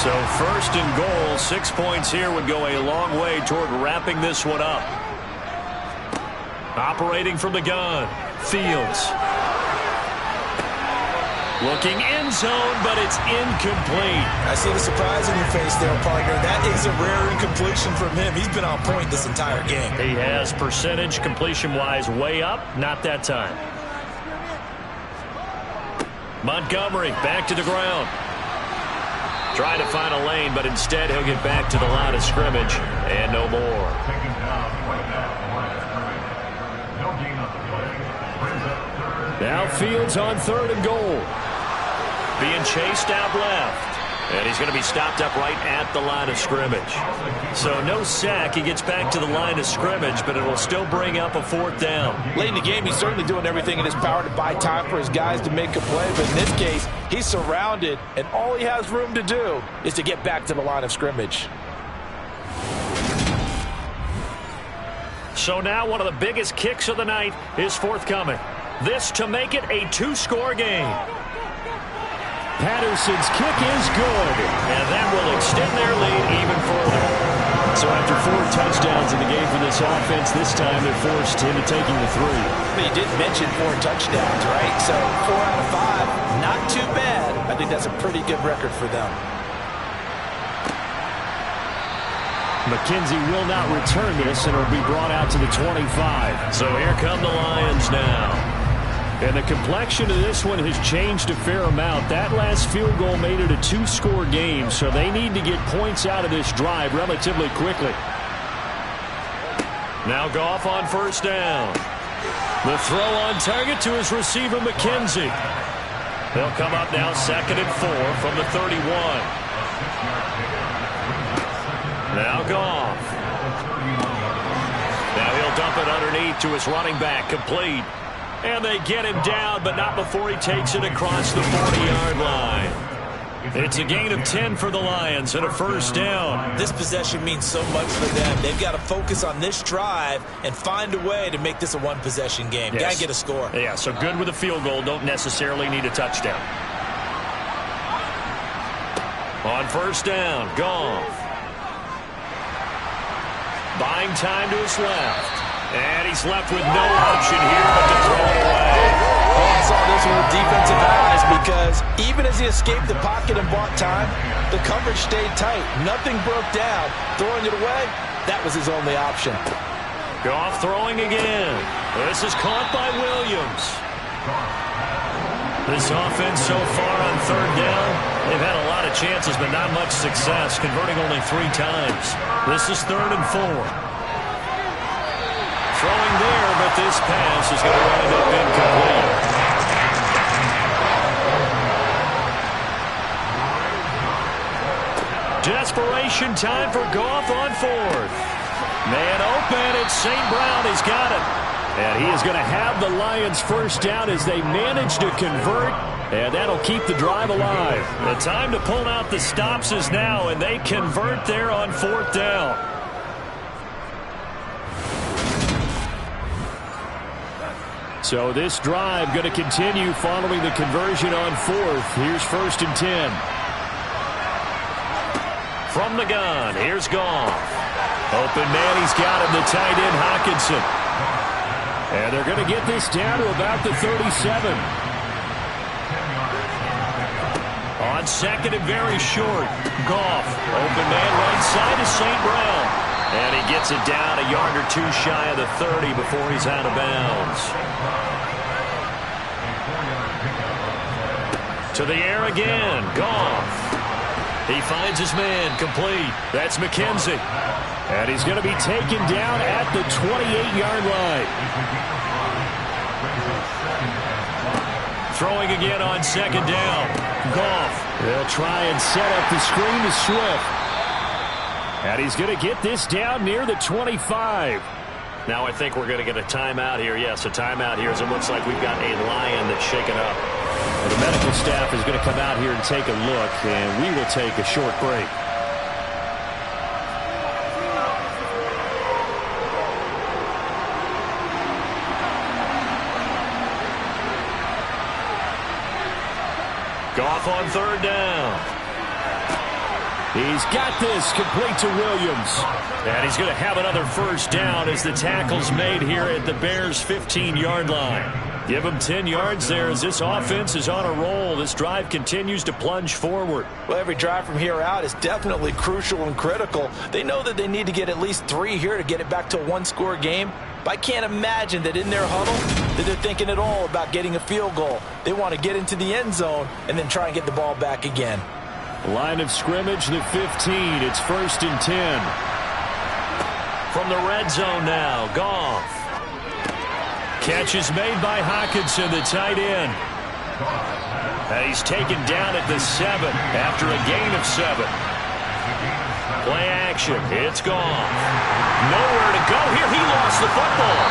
So 1st and goal, 6 points here would go a long way toward wrapping this one up. Operating from the gun, Fields. Looking end zone, but it's incomplete. I see the surprise in your face there, partner. That is a rare incompletion from him. He's been on point this entire game. He has percentage completion-wise way up, not that time. Montgomery back to the ground. Trying to find a lane, but instead he'll get back to the line of scrimmage and no more. Now Fields on 3rd and goal. Being chased out left. And he's going to be stopped up right at the line of scrimmage. So no sack. He gets back to the line of scrimmage, but it will still bring up a 4th down. Late in the game, he's certainly doing everything in his power to buy time for his guys to make a play. But in this case, he's surrounded, and all he has room to do is to get back to the line of scrimmage. So now one of the biggest kicks of the night is forthcoming. This to make it a 2-score game. Patterson's kick is good, and that will extend their lead even further. So after 4 touchdowns in the game for this offense, this time they're forced into taking the 3. You did mention 4 touchdowns, right? So 4 out of 5, not too bad. I think that's a pretty good record for them. McKenzie will not return this, and it'll be brought out to the 25. So here come the Lions now. And the complexion of this one has changed a fair amount. That last field goal made it a 2-score game, so they need to get points out of this drive relatively quickly. Now Goff on 1st down. The throw on target to his receiver, McKenzie. They'll come up now 2nd and 4 from the 31. Now Goff. Now he'll dump it underneath to his running back, complete. And they get him down, but not before he takes it across the 40-yard line. It's a gain of 10 for the Lions and a 1st down. This possession means so much for them. They've got to focus on this drive and find a way to make this a 1-possession game. Yes. Got to get a score. Yeah, so good with a field goal. Don't necessarily need a touchdown. On 1st down, Goff. Buying time to his left. And he's left with no option here but to throw it away. Oh, I saw this one with defensive eyes because even as he escaped the pocket and bought time, the coverage stayed tight. Nothing broke down. Throwing it away, that was his only option. Goff throwing again. This is caught by Williams. This offense so far on 3rd down, they've had a lot of chances but not much success, converting only 3 times. This is 3rd and 4. Throwing there, but this pass is going to wind up incomplete. Desperation time for Goff on 4th. Man open, it's St. Brown. He's got it. And he is going to have the Lions 1st down as they manage to convert, and that'll keep the drive alive. The time to pull out the stops is now, and they convert there on 4th down. So this drive going to continue following the conversion on 4th. Here's 1st and 10. From the gun, here's Goff. Open man, he's got him, the tight end Hockenson. And they're going to get this down to about the 37. On On second and very short. Goff. Open man right side is St. Brown. And he gets it down a yard or two shy of the 30 before he's out of bounds. To the air again. Goff. He finds his man complete. That's McKenzie. And he's going to be taken down at the 28-yard line. Throwing again on second down. Goff. They'll try and set up the screen to Swift. And he's going to get this down near the 25. Now I think we're going to get a timeout here. Yes, a timeout here as it looks like we've got a Lion that's shaken up. Well, the medical staff is going to come out here and take a look, and we will take a short break. Goff on third down. He's got this complete to Williams. And he's going to have another first down as the tackle's made here at the Bears' 15-yard line. Give him 10 yards there as this offense is on a roll. This drive continues to plunge forward. Well, every drive from here out is definitely crucial and critical. They know that they need to get at least 3 here to get it back to a one-score game. But I can't imagine that in their huddle that they're thinking at all about getting a field goal. They want to get into the end zone and then try and get the ball back again. Line of scrimmage, the 15. It's 1st and 10. From the red zone now, Goff. Catch is made by Hockenson, the tight end. And he's taken down at the 7 after a gain of 7. Play action. It's Goff. Nowhere to go here. He lost the football.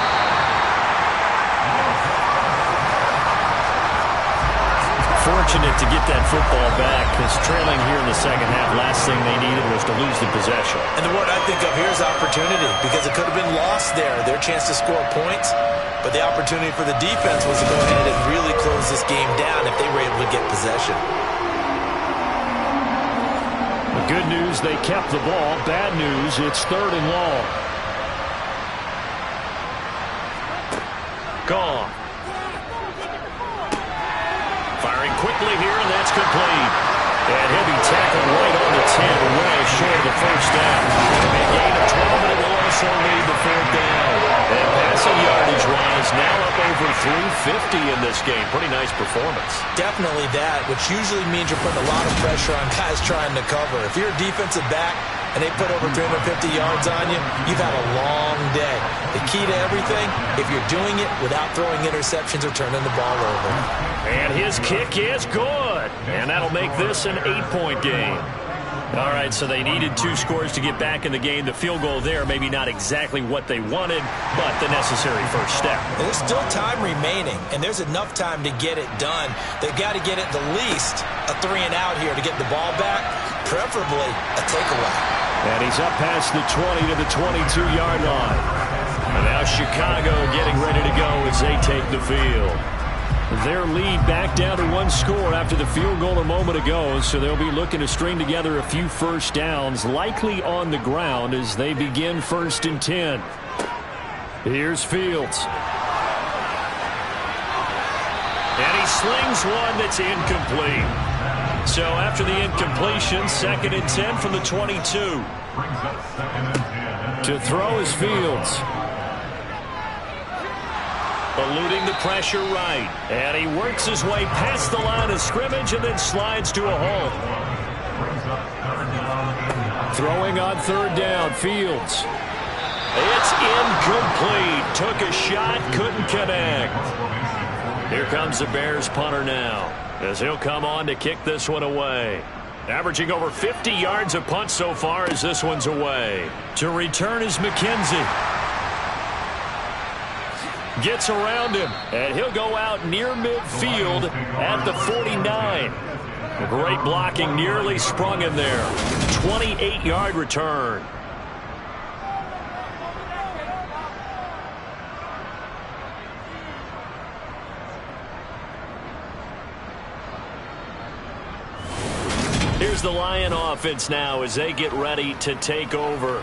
Fortunate to get that football back because trailing here in the second half, last thing they needed was to lose the possession. And the word I think of here is opportunity because it could have been lost there, their chance to score points. But the opportunity for the defense was to go ahead and really close this game down if they were able to get possession. The good news, they kept the ball. Bad news, it's 3rd and long. Goff. Firing quickly here, and that's complete. And he'll be tackled right on the 10, well short of the first down. A gain of 12, and it will also lead the 4th down. And passing yardage-wise, now up over 350 in this game. Pretty nice performance. Definitely that, which usually means you're putting a lot of pressure on guys trying to cover. If you're a defensive back and they put over 350 yards on you, you've had a long day. The key to everything, if you're doing it without throwing interceptions or turning the ball over. And his kick is good. And that'll make this an 8-point game. All right, so they needed 2 scores to get back in the game. The field goal there, maybe not exactly what they wanted, but the necessary first step. There's still time remaining, and there's enough time to get it done. They've got to get at the least a 3-and-out here to get the ball back, preferably a takeaway. And he's up past the 20 to the 22-yard line. And now Chicago getting ready to go as they take the field. Their lead back down to 1 score after the field goal a moment ago, so they'll be looking to string together a few first downs, likely on the ground as they begin 1st and 10. Here's Fields. And he slings one that's incomplete. So after the incompletion, 2nd and 10 from the 22. To throw is Fields. Eluding the pressure right. And he works his way past the line of scrimmage and then slides to a halt. Throwing on 3rd down, Fields. It's incomplete. Took a shot, couldn't connect. Here comes the Bears punter now, as he'll come on to kick this one away. Averaging over 50 yards a punt so far as this one's away. To return is McKenzie. Gets around him, and he'll go out near midfield at the 49. Great blocking, nearly sprung him there. 28-yard return. Here's the Lion offense now as they get ready to take over.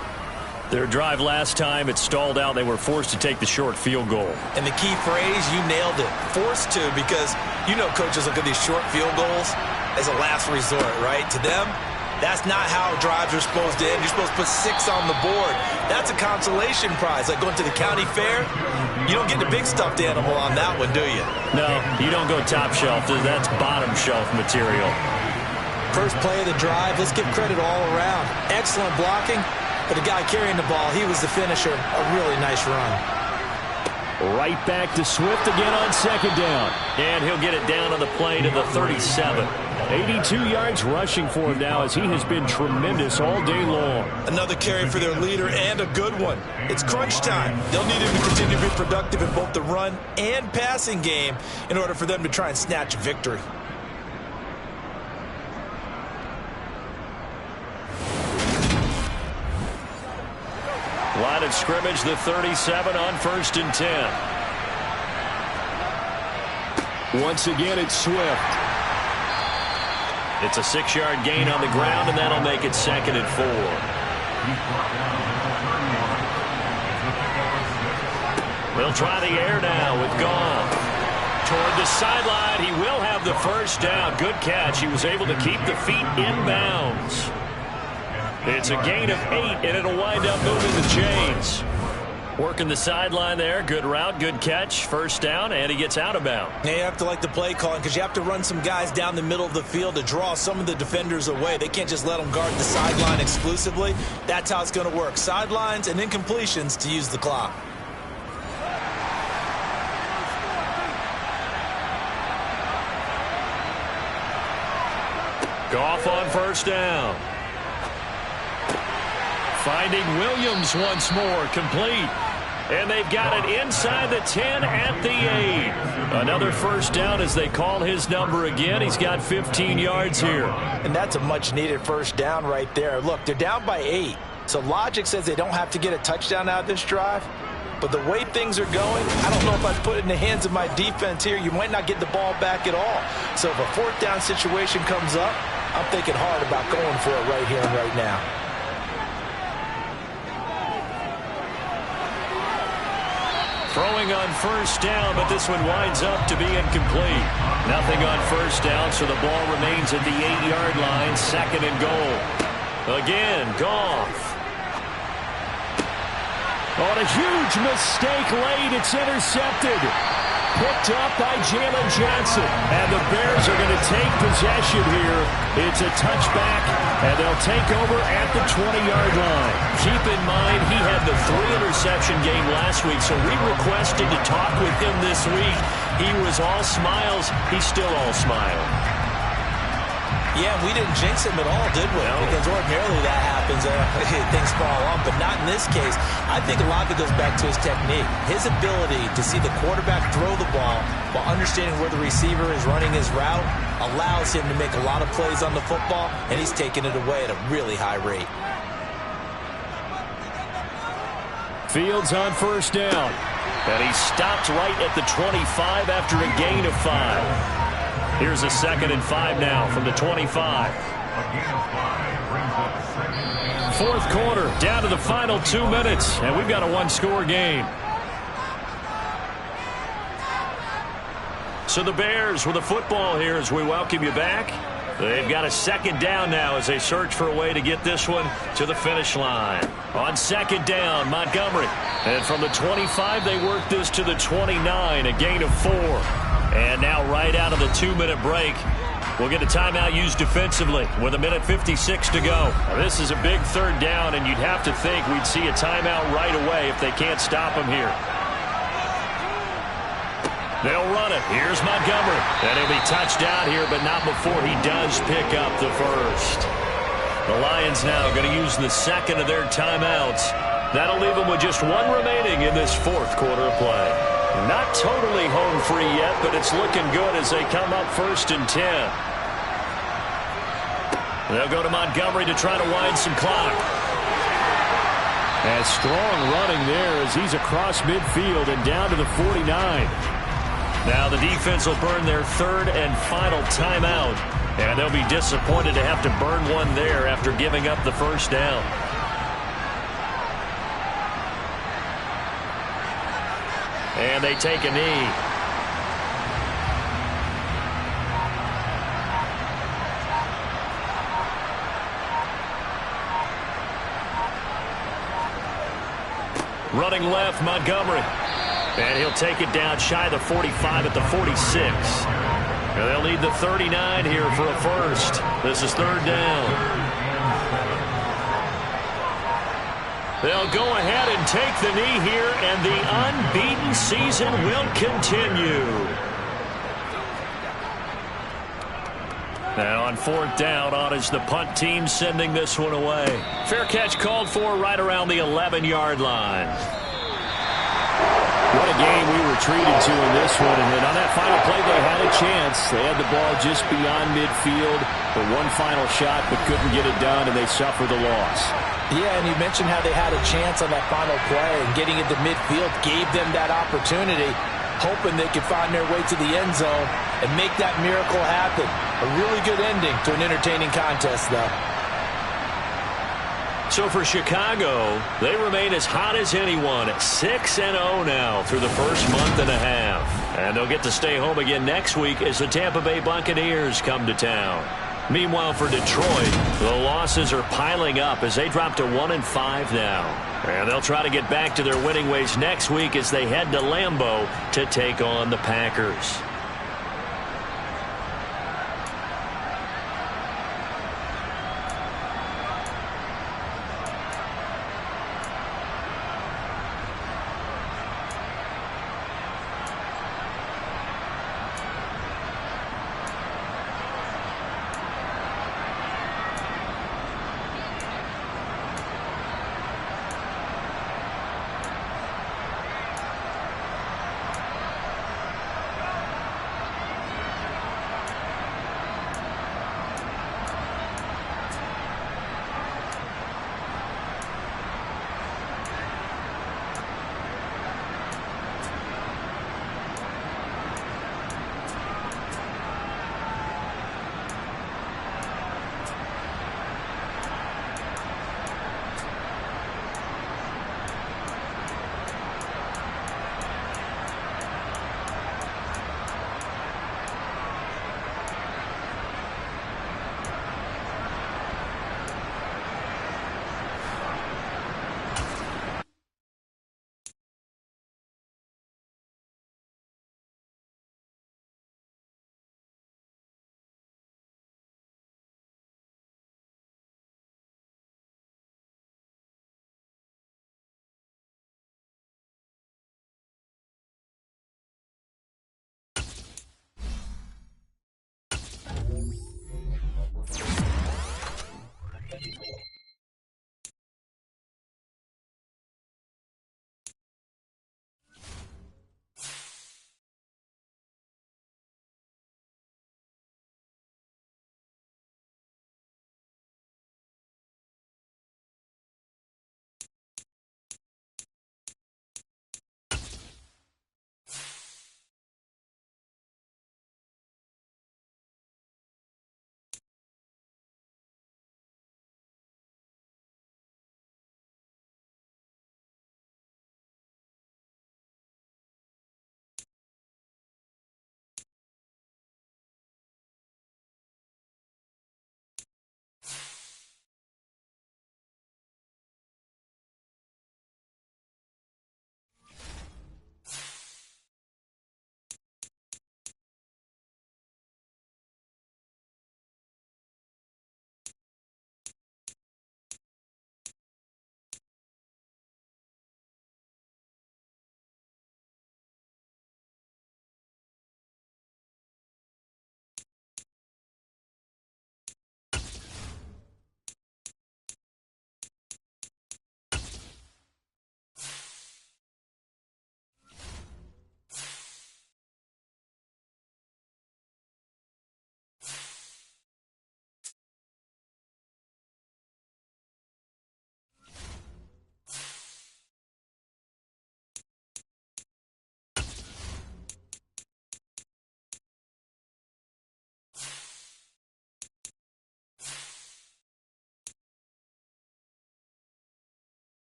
Their drive last time, it stalled out. They were forced to take the short field goal. And the key phrase, you nailed it, forced to, because you know coaches look at these short field goals as a last resort, right? To them, that's not how drives are supposed to end. You're supposed to put 6 on the board. That's a consolation prize. Like going to the county fair, you don't get the big stuffed animal on that one, do you? No, you don't go top shelf. That's bottom shelf material. First play of the drive, let's give credit all around. Excellent blocking, but the guy carrying the ball, he was the finisher. A really nice run. Right back to Swift again on second down. And he'll get it down on the play to the 37. 82 yards rushing for him now as he has been tremendous all day long. Another carry for their leader and a good one. It's crunch time. They'll need him to continue to be productive in both the run and passing game in order for them to try and snatch victory. Line of scrimmage, the 37 on 1st and 10. Once again, it's Swift. It's a 6-yard gain on the ground, and that'll make it 2nd and 4. They'll try the air now with Goff. Toward the sideline, he will have the first down. Good catch. He was able to keep the feet in bounds. It's a gain of 8, and it'll wind up moving the chains. Working the sideline there. Good route, good catch. First down, and he gets out of bounds. Now you have to like the play calling because you have to run some guys down the middle of the field to draw some of the defenders away. They can't just let them guard the sideline exclusively. That's how it's going to work. Sidelines and incompletions to use the clock. Goff on first down. Finding Williams once more, complete. And they've got it inside the 10 at the 8. Another first down as they call his number again. He's got 15 yards here. And that's a much-needed first down right there. Look, they're down by 8. So logic says they don't have to get a touchdown out of this drive. But the way things are going, I don't know if I'd put it in the hands of my defense here. You might not get the ball back at all. So if a 4th down situation comes up, I'm thinking hard about going for it right here and right now. Throwing on first down, but this one winds up to be incomplete. Nothing on first down, so the ball remains at the 8-yard line, 2nd and goal. Again, Goff. On a huge mistake late, it's intercepted. Picked up by Jalen Johnson. And the Bears are going to take possession here. It's a touchback, and they'll take over at the 20-yard line. Keep in mind, he had the 3-interception game last week, so we requested to talk with him this week. He was all smiles. He's still all smile. Yeah, we didn't jinx him at all, did we? No. Because ordinarily that happens. Things fall off, but not in this case. I think a lot of it goes back to his technique. His ability to see the quarterback throw the ball while understanding where the receiver is running his route allows him to make a lot of plays on the football, and he's taking it away at a really high rate. Fields on first down. And he stopped right at the 25 after a gain of 5. Here's a 2nd and 5 now from the 25. 4th quarter, down to the final 2 minutes, and we've got a 1-score game. So the Bears with the football here as we welcome you back. They've got a 2nd down now as they search for a way to get this one to the finish line. On 2nd down, Montgomery. And from the 25, they work this to the 29, a gain of 4. And now right out of the 2-minute break, we'll get a timeout used defensively with 1:56 to go. Now, this is a big 3rd down, and you'd have to think we'd see a timeout right away if they can't stop him here. They'll run it. Here's Montgomery. And he'll be touched out here, but not before he does pick up the first. The Lions now going to use the 2nd of their timeouts. That'll leave them with just 1 remaining in this 4th quarter of play. Not totally home free yet, but it's looking good as they come up 1st and 10. They'll go to Montgomery to try to wind some clock. And strong running there as he's across midfield and down to the 49. Now the defense will burn their 3rd and final timeout. And they'll be disappointed to have to burn one there after giving up the first down. and they take a knee. Running left, Montgomery. And he'll take it down shy of the 45 at the 46. And they'll need the 39 here for a first. This is third down. They'll go ahead and take the knee here, and the unbeaten season will continue. Now on fourth down, on is the punt team sending this one away. Fair catch called for right around the 11-yard line. What a game we were treated to in this one. And on that final play, they had a chance. They had the ball just beyond midfield for one final shot, but couldn't get it done, and they suffered the loss. Yeah, and you mentioned how they had a chance on that final play, and getting into midfield gave them that opportunity, hoping they could find their way to the end zone and make that miracle happen. A really good ending to an entertaining contest, though. So for Chicago, they remain as hot as anyone at 6-0 now through the first month and a half. And they'll get to stay home again next week as the Tampa Bay Buccaneers come to town. Meanwhile, for Detroit, the losses are piling up as they drop to 1-5 now. And they'll try to get back to their winning ways next week as they head to Lambeau to take on the Packers.